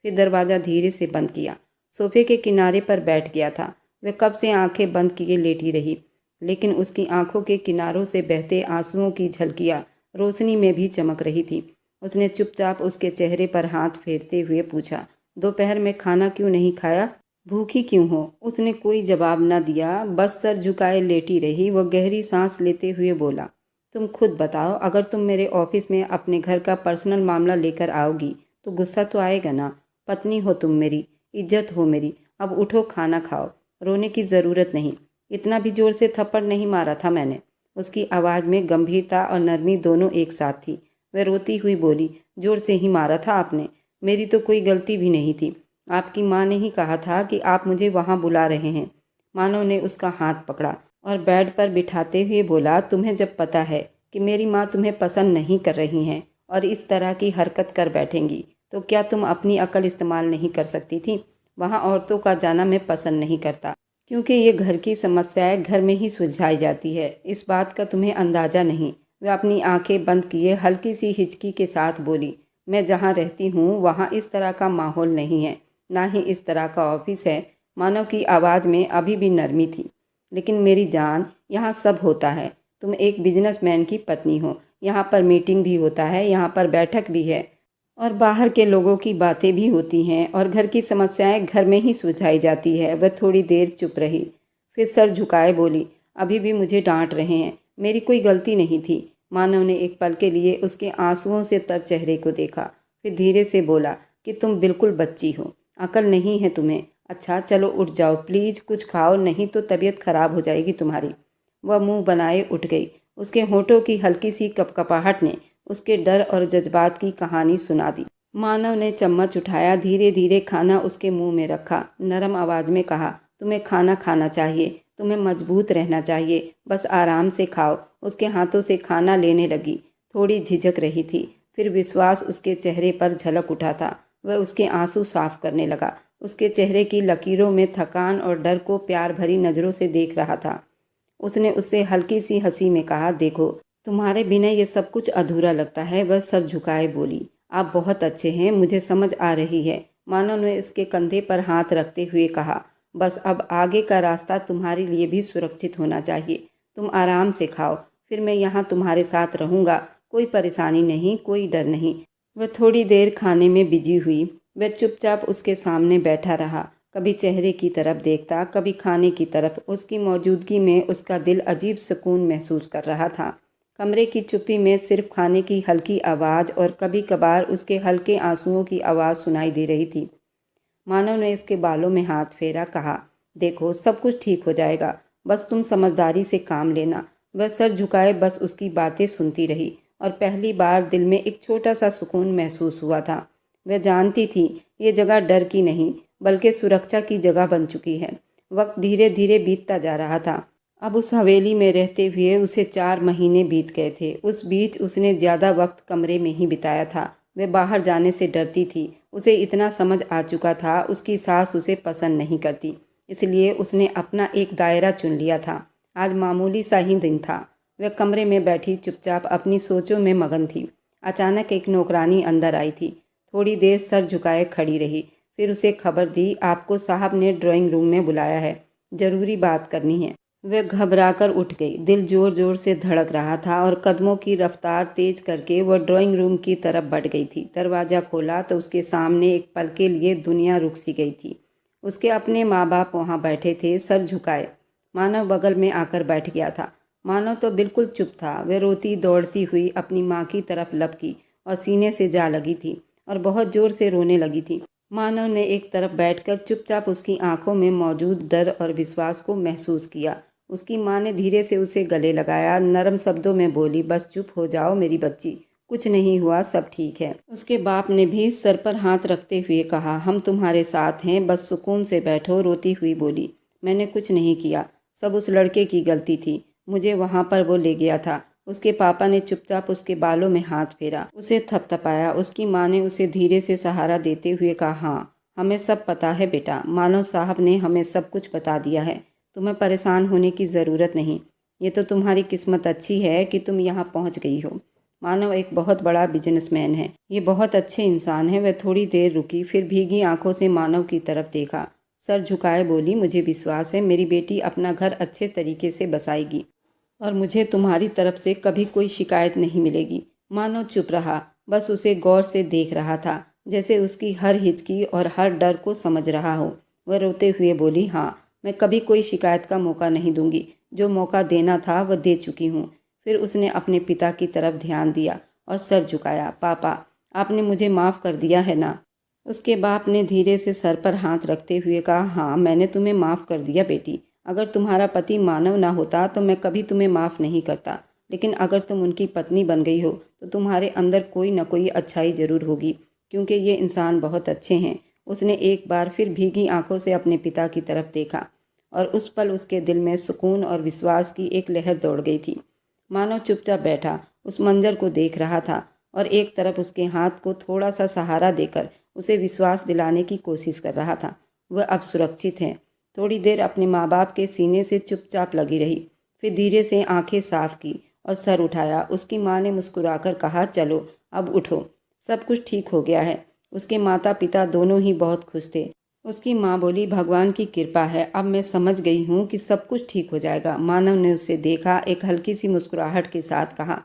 फिर दरवाज़ा धीरे से बंद किया। सोफे के किनारे पर बैठ गया था। वह कब से आंखें बंद किए लेटी रही, लेकिन उसकी आंखों के किनारों से बहते आंसुओं की झलकियाँ रोशनी में भी चमक रही थी। उसने चुपचाप उसके चेहरे पर हाथ फेरते हुए पूछा, दोपहर में खाना क्यों नहीं खाया? भूखी क्यों हो? उसने कोई जवाब न दिया, बस सर झुकाए लेटी रही। वह गहरी सांस लेते हुए बोला, तुम खुद बताओ, अगर तुम मेरे ऑफिस में अपने घर का पर्सनल मामला लेकर आओगी तो गुस्सा तो आएगा ना? पत्नी हो तुम मेरी, इज्जत हो मेरी। अब उठो, खाना खाओ। रोने की ज़रूरत नहीं। इतना भी जोर से थप्पड़ नहीं मारा था मैंने। उसकी आवाज़ में गंभीरता और नरमी दोनों एक साथ थी। वह रोती हुई बोली, जोर से ही मारा था आपने। मेरी तो कोई गलती भी नहीं थी। आपकी माँ ने ही कहा था कि आप मुझे वहाँ बुला रहे हैं। मानव ने उसका हाथ पकड़ा और बेड पर बिठाते हुए बोला, तुम्हें जब पता है कि मेरी माँ तुम्हें पसंद नहीं कर रही हैं और इस तरह की हरकत कर बैठेंगी, तो क्या तुम अपनी अकल इस्तेमाल नहीं कर सकती थी? वहाँ औरतों का जाना मैं पसंद नहीं करता, क्योंकि ये घर की समस्याएं घर में ही सुलझाई जाती है। इस बात का तुम्हें अंदाज़ा नहीं। वह अपनी आंखें बंद किए हल्की सी हिचकी के साथ बोली, मैं जहाँ रहती हूँ वहाँ इस तरह का माहौल नहीं है, ना ही इस तरह का ऑफिस है। मानव की आवाज़ में अभी भी नरमी थी। लेकिन मेरी जान, यहाँ सब होता है। तुम एक बिजनेसमैन की पत्नी हो। यहाँ पर मीटिंग भी होता है, यहाँ पर बैठक भी है, और बाहर के लोगों की बातें भी होती हैं, और घर की समस्याएं घर में ही सुलझाई जाती है। वह थोड़ी देर चुप रही, फिर सर झुकाए बोली, अभी भी मुझे डांट रहे हैं? मेरी कोई गलती नहीं थी। मानव ने एक पल के लिए उसके आंसुओं से तर चेहरे को देखा, फिर धीरे से बोला कि तुम बिल्कुल बच्ची हो, अकल नहीं है तुम्हें। अच्छा चलो उठ जाओ प्लीज़, कुछ खाओ, नहीं तो तबीयत खराब हो जाएगी तुम्हारी। वह मुंह बनाए उठ गई। उसके होठों की हल्की सी कपकपाहट ने उसके डर और जज्बात की कहानी सुना दी। मानव ने चम्मच उठाया, धीरे धीरे खाना उसके मुंह में रखा, नरम आवाज में कहा, तुम्हें खाना खाना चाहिए, तुम्हें मजबूत रहना चाहिए, बस आराम से खाओ। उसके हाथों से खाना लेने लगी। थोड़ी झिझक रही थी, फिर विश्वास उसके चेहरे पर झलक उठा था। वह उसके आंसू साफ करने लगा। उसके चेहरे की लकीरों में थकान और डर को प्यार भरी नज़रों से देख रहा था। उसने उससे हल्की सी हंसी में कहा, देखो तुम्हारे बिना ये सब कुछ अधूरा लगता है। वह सर झुकाए बोली, आप बहुत अच्छे हैं, मुझे समझ आ रही है। मानव ने उसके कंधे पर हाथ रखते हुए कहा, बस अब आगे का रास्ता तुम्हारे लिए भी सुरक्षित होना चाहिए। तुम आराम से खाओ, फिर मैं यहाँ तुम्हारे साथ रहूँगा। कोई परेशानी नहीं, कोई डर नहीं। वह थोड़ी देर खाने में बिजी हुई। वह चुपचाप उसके सामने बैठा रहा, कभी चेहरे की तरफ देखता, कभी खाने की तरफ। उसकी मौजूदगी में उसका दिल अजीब सुकून महसूस कर रहा था। कमरे की चुप्पी में सिर्फ खाने की हल्की आवाज़ और कभी कभार उसके हल्के आंसुओं की आवाज़ सुनाई दे रही थी। मानव ने इसके बालों में हाथ फेरा, कहा, देखो सब कुछ ठीक हो जाएगा, बस तुम समझदारी से काम लेना। वह सर झुकाए बस उसकी बातें सुनती रही, और पहली बार दिल में एक छोटा सा सुकून महसूस हुआ था। वह जानती थी ये जगह डर की नहीं बल्कि सुरक्षा की जगह बन चुकी है। वक्त धीरे धीरे बीतता जा रहा था। अब उस हवेली में रहते हुए उसे 4 महीने बीत गए थे। उस बीच उसने ज़्यादा वक्त कमरे में ही बिताया था। वह बाहर जाने से डरती थी। उसे इतना समझ आ चुका था उसकी सास उसे पसंद नहीं करती, इसलिए उसने अपना एक दायरा चुन लिया था। आज मामूली सा ही दिन था। वह कमरे में बैठी चुपचाप अपनी सोचों में मगन थी। अचानक एक नौकरानी अंदर आई थी। थोड़ी देर सर झुकाए खड़ी रही, फिर उसे खबर दी, आपको साहब ने ड्राइंग रूम में बुलाया है, जरूरी बात करनी है। वह घबराकर उठ गई। दिल जोर जोर से धड़क रहा था और कदमों की रफ्तार तेज करके वह ड्राइंग रूम की तरफ बढ़ गई थी। दरवाज़ा खोला तो उसके सामने एक पल के लिए दुनिया रुक सी गई थी। उसके अपने माँ बाप वहाँ बैठे थे, सर झुकाए। मानव बगल में आकर बैठ गया था। मानव तो बिल्कुल चुप था। वह रोती दौड़ती हुई अपनी माँ की तरफ लपकी और सीने से जा लगी थी और बहुत जोर से रोने लगी थी। मानव ने एक तरफ बैठकर चुपचाप उसकी आंखों में मौजूद डर और विश्वास को महसूस किया। उसकी माँ ने धीरे से उसे गले लगाया, नरम शब्दों में बोली, बस चुप हो जाओ मेरी बच्ची, कुछ नहीं हुआ, सब ठीक है। उसके बाप ने भी सर पर हाथ रखते हुए कहा, हम तुम्हारे साथ हैं, बस सुकून से बैठो। रोती हुई बोली, मैंने कुछ नहीं किया, सब उस लड़के की गलती थी, मुझे वहाँ पर वो ले गया था। उसके पापा ने चुपचाप उसके बालों में हाथ फेरा, उसे थपथपाया। उसकी माँ ने उसे धीरे से सहारा देते हुए कहा, हाँ हमें सब पता है बेटा, मानव साहब ने हमें सब कुछ बता दिया है, तुम्हें परेशान होने की ज़रूरत नहीं। ये तो तुम्हारी किस्मत अच्छी है कि तुम यहाँ पहुँच गई हो। मानव एक बहुत बड़ा बिजनेसमैन है, ये बहुत अच्छे इंसान है। वह थोड़ी देर रुकी, फिर भीगी आंखों से मानव की तरफ देखा, सर झुकाए बोली, मुझे विश्वास है मेरी बेटी अपना घर अच्छे तरीके से बसाएगी और मुझे तुम्हारी तरफ से कभी कोई शिकायत नहीं मिलेगी। मानव चुप रहा, बस उसे गौर से देख रहा था, जैसे उसकी हर हिचकी और हर डर को समझ रहा हो। वह रोते हुए बोली, हाँ मैं कभी कोई शिकायत का मौका नहीं दूंगी, जो मौका देना था वह दे चुकी हूँ। फिर उसने अपने पिता की तरफ ध्यान दिया और सर झुकाया, पापा आपने मुझे माफ़ कर दिया है ना? उसके बाप ने धीरे से सर पर हाथ रखते हुए कहा, हाँ मैंने तुम्हें माफ़ कर दिया बेटी। अगर तुम्हारा पति मानव ना होता तो मैं कभी तुम्हें माफ़ नहीं करता, लेकिन अगर तुम उनकी पत्नी बन गई हो तो तुम्हारे अंदर कोई ना कोई अच्छाई ज़रूर होगी, क्योंकि ये इंसान बहुत अच्छे हैं। उसने एक बार फिर भीगी आंखों से अपने पिता की तरफ देखा और उस पल उसके दिल में सुकून और विश्वास की एक लहर दौड़ गई थी। मानव चुपचाप बैठा उस मंजर को देख रहा था और एक तरफ उसके हाथ को थोड़ा सा सहारा देकर उसे विश्वास दिलाने की कोशिश कर रहा था, वह अब सुरक्षित है। थोड़ी देर अपने माँ बाप के सीने से चुपचाप लगी रही, फिर धीरे से आंखें साफ की और सर उठाया। उसकी माँ ने मुस्कुराकर कहा, चलो अब उठो, सब कुछ ठीक हो गया है। उसके माता पिता दोनों ही बहुत खुश थे। उसकी माँ बोली, भगवान की कृपा है, अब मैं समझ गई हूँ कि सब कुछ ठीक हो जाएगा। मानव ने उसे देखा, एक हल्की सी मुस्कुराहट के साथ कहा,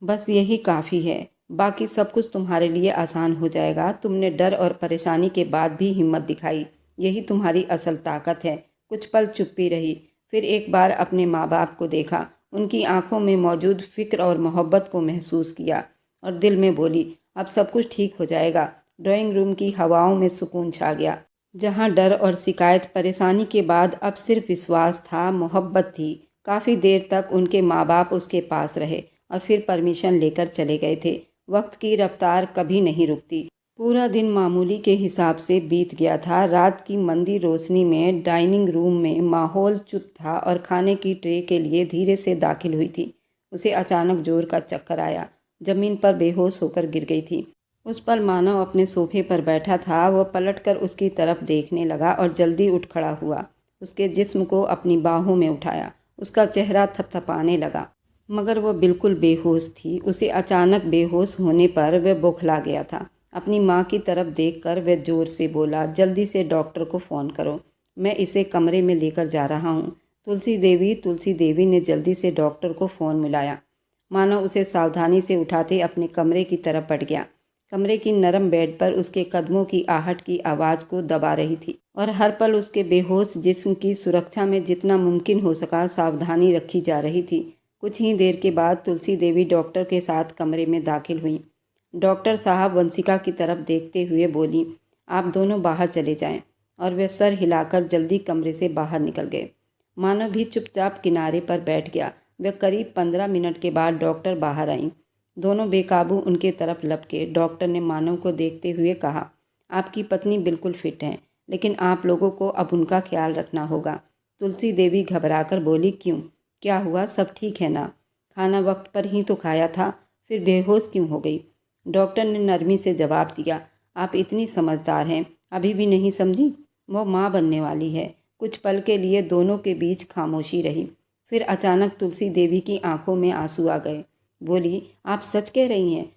बस यही काफ़ी है, बाकी सब कुछ तुम्हारे लिए आसान हो जाएगा। तुमने डर और परेशानी के बाद भी हिम्मत दिखाई, यही तुम्हारी असल ताकत है। कुछ पल चुप्पी रही, फिर एक बार अपने माँ बाप को देखा, उनकी आंखों में मौजूद फिक्र और मोहब्बत को महसूस किया और दिल में बोली, अब सब कुछ ठीक हो जाएगा। ड्राइंग रूम की हवाओं में सुकून छा गया, जहाँ डर और शिकायत परेशानी के बाद अब सिर्फ विश्वास था, मोहब्बत थी। काफ़ी देर तक उनके माँ बाप उसके पास रहे और फिर परमिशन लेकर चले गए थे। वक्त की रफ्तार कभी नहीं रुकती। पूरा दिन मामूली के हिसाब से बीत गया था। रात की मंदी रोशनी में डाइनिंग रूम में माहौल चुप था और खाने की ट्रे के लिए धीरे से दाखिल हुई थी। उसे अचानक जोर का चक्कर आया, जमीन पर बेहोश होकर गिर गई थी। उस पर मानव अपने सोफे पर बैठा था। वह पलटकर उसकी तरफ देखने लगा और जल्दी उठ खड़ा हुआ, उसके जिस्म को अपनी बाहों में उठाया। उसका चेहरा थपथपाने लगा, मगर वह बिल्कुल बेहोश थी। उसे अचानक बेहोश होने पर वह बौखला गया था। अपनी माँ की तरफ देखकर वह जोर से बोला, जल्दी से डॉक्टर को फ़ोन करो, मैं इसे कमरे में लेकर जा रहा हूँ। तुलसी देवी ने जल्दी से डॉक्टर को फ़ोन मिलाया। मानव उसे सावधानी से उठाते अपने कमरे की तरफ बढ़ गया। कमरे की नरम बेड पर उसके कदमों की आहट की आवाज़ को दबा रही थी और हर पल उसके बेहोश जिस्म की सुरक्षा में जितना मुमकिन हो सका सावधानी रखी जा रही थी। कुछ ही देर के बाद तुलसी देवी डॉक्टर के साथ कमरे में दाखिल हुई। डॉक्टर साहब वंशिका की तरफ देखते हुए बोली, आप दोनों बाहर चले जाएं, और वे सर हिलाकर जल्दी कमरे से बाहर निकल गए। मानव भी चुपचाप किनारे पर बैठ गया। वे करीब 15 मिनट के बाद डॉक्टर बाहर आईं। दोनों बेकाबू उनके तरफ लपके। डॉक्टर ने मानव को देखते हुए कहा, आपकी पत्नी बिल्कुल फिट हैं, लेकिन आप लोगों को अब उनका ख्याल रखना होगा। तुलसी देवी घबराकर बोली, क्यों, क्या हुआ, सब ठीक है ना? खाना वक्त पर ही तो खाया था, फिर बेहोश क्यों हो गई? डॉक्टर ने नरमी से जवाब दिया, आप इतनी समझदार हैं, अभी भी नहीं समझी? वो माँ बनने वाली है। कुछ पल के लिए दोनों के बीच खामोशी रही। फिर अचानक तुलसी देवी की आंखों में आंसू आ गए। बोली, आप सच कह रही हैं?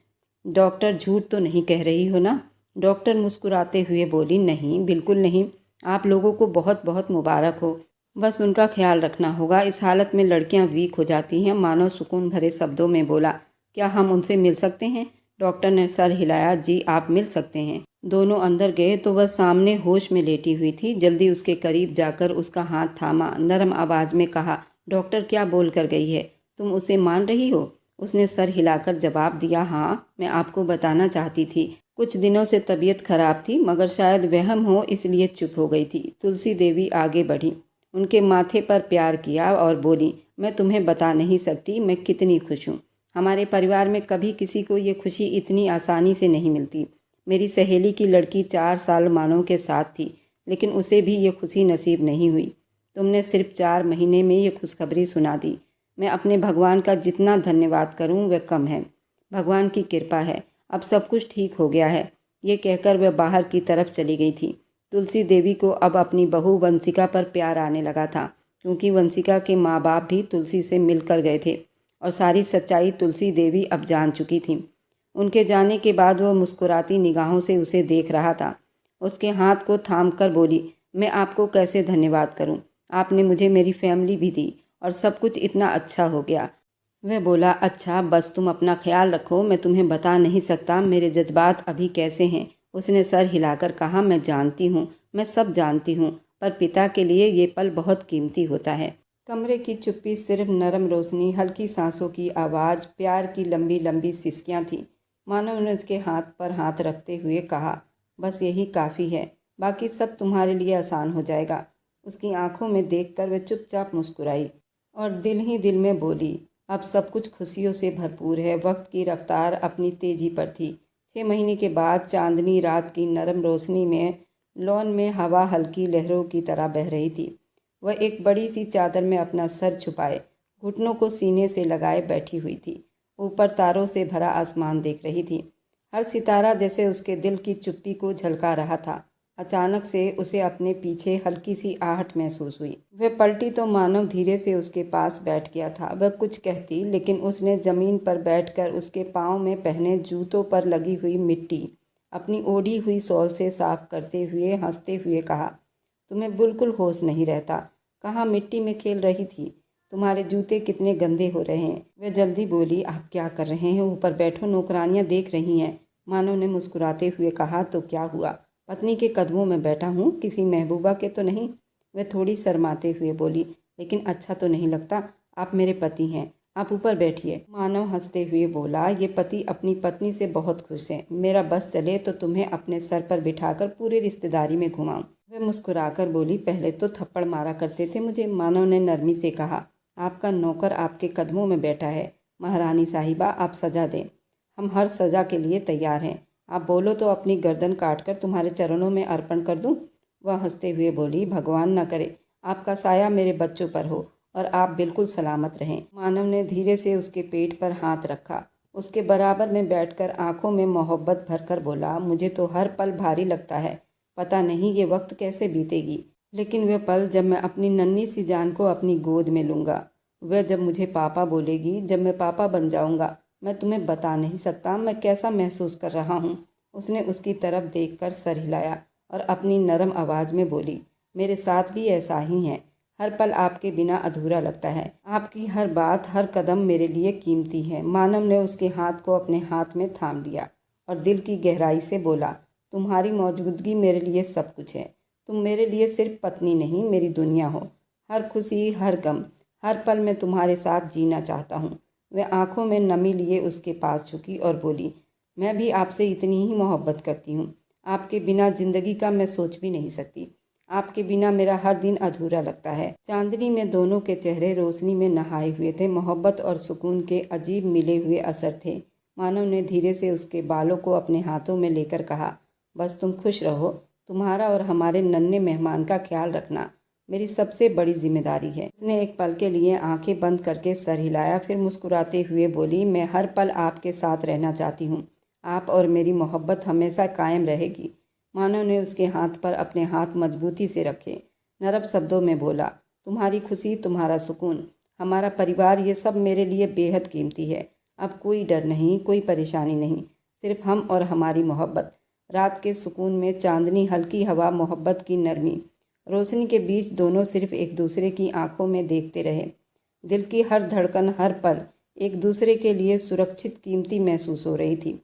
डॉक्टर, झूठ तो नहीं कह रही हो ना? डॉक्टर मुस्कुराते हुए बोली, नहीं, बिल्कुल नहीं। आप लोगों को बहुत बहुत मुबारक हो। बस उनका ख्याल रखना होगा। इस हालत में लड़कियां वीक हो जाती हैं। मानव सुकून भरे शब्दों में बोला, क्या हम उनसे मिल सकते हैं? डॉक्टर ने सर हिलाया, जी आप मिल सकते हैं। दोनों अंदर गए तो वह सामने होश में लेटी हुई थी। जल्दी उसके करीब जाकर उसका हाथ थामा, नरम आवाज में कहा, डॉक्टर क्या बोल कर गई है? तुम उसे मान रही हो? उसने सर हिलाकर जवाब दिया, हाँ, मैं आपको बताना चाहती थी। कुछ दिनों से तबीयत खराब थी, मगर शायद वहम हो इसलिए चुप हो गई थी। तुलसी देवी आगे बढ़ी, उनके माथे पर प्यार किया और बोली, मैं तुम्हें बता नहीं सकती मैं कितनी खुश हूँ। हमारे परिवार में कभी किसी को ये खुशी इतनी आसानी से नहीं मिलती। मेरी सहेली की लड़की 4 साल मानव के साथ थी, लेकिन उसे भी ये खुशी नसीब नहीं हुई। तुमने सिर्फ 4 महीने में ये खुशखबरी सुना दी। मैं अपने भगवान का जितना धन्यवाद करूं वह कम है। भगवान की कृपा है, अब सब कुछ ठीक हो गया है। ये कहकर वह बाहर की तरफ चली गई थी। तुलसी देवी को अब अपनी बहू वंशिका पर प्यार आने लगा था, क्योंकि वंशिका के माँ बाप भी तुलसी से मिलकर गए थे और सारी सच्चाई तुलसी देवी अब जान चुकी थी। उनके जाने के बाद वह मुस्कुराती निगाहों से उसे देख रहा था। उसके हाथ को थामकर बोली, मैं आपको कैसे धन्यवाद करूं? आपने मुझे मेरी फैमिली भी दी और सब कुछ इतना अच्छा हो गया। वह बोला, अच्छा, बस तुम अपना ख्याल रखो, मैं तुम्हें बता नहीं सकता मेरे जज्बात अभी कैसे हैं। उसने सर हिलाकर कहा, मैं जानती हूँ, मैं सब जानती हूँ, पर पिता के लिए ये पल बहुत कीमती होता है। कमरे की चुप्पी सिर्फ नरम रोशनी, हल्की सांसों की आवाज़, प्यार की लंबी लंबी सिसकियाँ थीं। मानव ने उसके हाथ पर हाथ रखते हुए कहा, बस यही काफ़ी है, बाकी सब तुम्हारे लिए आसान हो जाएगा। उसकी आंखों में देखकर वह चुपचाप मुस्कुराई और दिल ही दिल में बोली, अब सब कुछ खुशियों से भरपूर है। वक्त की रफ्तार अपनी तेजी पर थी। 6 महीने के बाद चांदनी रात की नरम रोशनी में लॉन में हवा हल्की लहरों की तरह बह रही थी। वह एक बड़ी सी चादर में अपना सर छुपाए, घुटनों को सीने से लगाए बैठी हुई थी। ऊपर तारों से भरा आसमान देख रही थी। हर सितारा जैसे उसके दिल की चुप्पी को झलका रहा था। अचानक से उसे अपने पीछे हल्की सी आहट महसूस हुई। वह पलटी तो मानव धीरे से उसके पास बैठ गया था। वह कुछ कहती, लेकिन उसने जमीन पर बैठकर उसके पाँव में पहने जूतों पर लगी हुई मिट्टी अपनी ओढ़ी हुई शॉल से साफ करते हुए हंसते हुए कहा, तुम्हें बिल्कुल होश नहीं रहता। कहाँ मिट्टी में खेल रही थी? तुम्हारे जूते कितने गंदे हो रहे हैं। वह जल्दी बोली, आप क्या कर रहे हैं? ऊपर बैठो, नौकरानियां देख रही हैं। मानव ने मुस्कुराते हुए कहा, तो क्या हुआ? पत्नी के कदमों में बैठा हूँ, किसी महबूबा के तो नहीं। वह थोड़ी शर्माते हुए बोली, लेकिन अच्छा तो नहीं लगता। आप मेरे पति हैं, आप ऊपर बैठिए। मानव हंसते हुए बोला, ये पति अपनी पत्नी से बहुत खुश है। मेरा बस चले तो तुम्हें अपने सर पर बिठाकर पूरी रिश्तेदारी में घुमाऊं। वह मुस्कुराकर बोली, पहले तो थप्पड़ मारा करते थे मुझे। मानव ने नरमी से कहा, आपका नौकर आपके कदमों में बैठा है। महारानी साहिबा, आप सजा दें। हम हर सजा के लिए तैयार हैं। आप बोलो तो अपनी गर्दन काटकर तुम्हारे चरणों में अर्पण कर दूं। वह हंसते हुए बोली, भगवान न करे आपका साया मेरे बच्चों पर हो और आप बिल्कुल सलामत रहें। मानव ने धीरे से उसके पेट पर हाथ रखा, उसके बराबर में बैठकर आंखों में मोहब्बत भरकर बोला, मुझे तो हर पल भारी लगता है। पता नहीं ये वक्त कैसे बीतेगी, लेकिन वह पल जब मैं अपनी नन्ही सी जान को अपनी गोद में लूँगा, वह जब मुझे पापा बोलेगी, जब मैं पापा बन जाऊँगा, मैं तुम्हें बता नहीं सकता मैं कैसा महसूस कर रहा हूँ। उसने उसकी तरफ देखकर सर हिलाया और अपनी नरम आवाज़ में बोली, मेरे साथ भी ऐसा ही है। हर पल आपके बिना अधूरा लगता है। आपकी हर बात, हर कदम मेरे लिए कीमती है। मानव ने उसके हाथ को अपने हाथ में थाम लिया और दिल की गहराई से बोला, तुम्हारी मौजूदगी मेरे लिए सब कुछ है। तुम मेरे लिए सिर्फ पत्नी नहीं, मेरी दुनिया हो। हर खुशी, हर गम, हर पल मैं तुम्हारे साथ जीना चाहता हूँ। वह आंखों में नमी लिए उसके पास झुकी और बोली, मैं भी आपसे इतनी ही मोहब्बत करती हूँ। आपके बिना जिंदगी का मैं सोच भी नहीं सकती। आपके बिना मेरा हर दिन अधूरा लगता है। चांदनी में दोनों के चेहरे रोशनी में नहाए हुए थे। मोहब्बत और सुकून के अजीब मिले हुए असर थे। मानव ने धीरे से उसके बालों को अपने हाथों में लेकर कहा, बस तुम खुश रहो। तुम्हारा और हमारे नन्हे मेहमान का ख्याल रखना मेरी सबसे बड़ी जिम्मेदारी है। उसने एक पल के लिए आंखें बंद करके सर हिलाया, फिर मुस्कुराते हुए बोली, मैं हर पल आपके साथ रहना चाहती हूँ। आप और मेरी मोहब्बत हमेशा कायम रहेगी। मानव ने उसके हाथ पर अपने हाथ मजबूती से रखे, नरम शब्दों में बोला, तुम्हारी खुशी, तुम्हारा सुकून, हमारा परिवार, ये सब मेरे लिए बेहद कीमती है। अब कोई डर नहीं, कोई परेशानी नहीं, सिर्फ हम और हमारी मोहब्बत। रात के सुकून में चांदनी, हल्की हवा, मोहब्बत की नरमी, रोशनी के बीच दोनों सिर्फ एक दूसरे की आंखों में देखते रहे। दिल की हर धड़कन, हर पल एक दूसरे के लिए सुरक्षित, कीमती महसूस हो रही थी।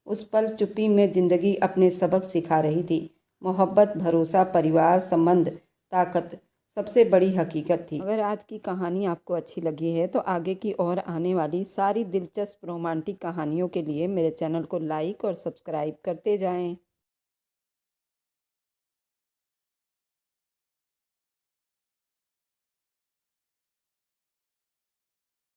उस पल चुप्पी में जिंदगी अपने सबक सिखा रही थी। मोहब्बत, भरोसा, परिवार, संबंध, ताकत, सबसे बड़ी हकीकत थी। अगर आज की कहानी आपको अच्छी लगी है तो आगे की और आने वाली सारी दिलचस्प रोमांटिक कहानियों के लिए मेरे चैनल को लाइक और सब्सक्राइब करते जाएं।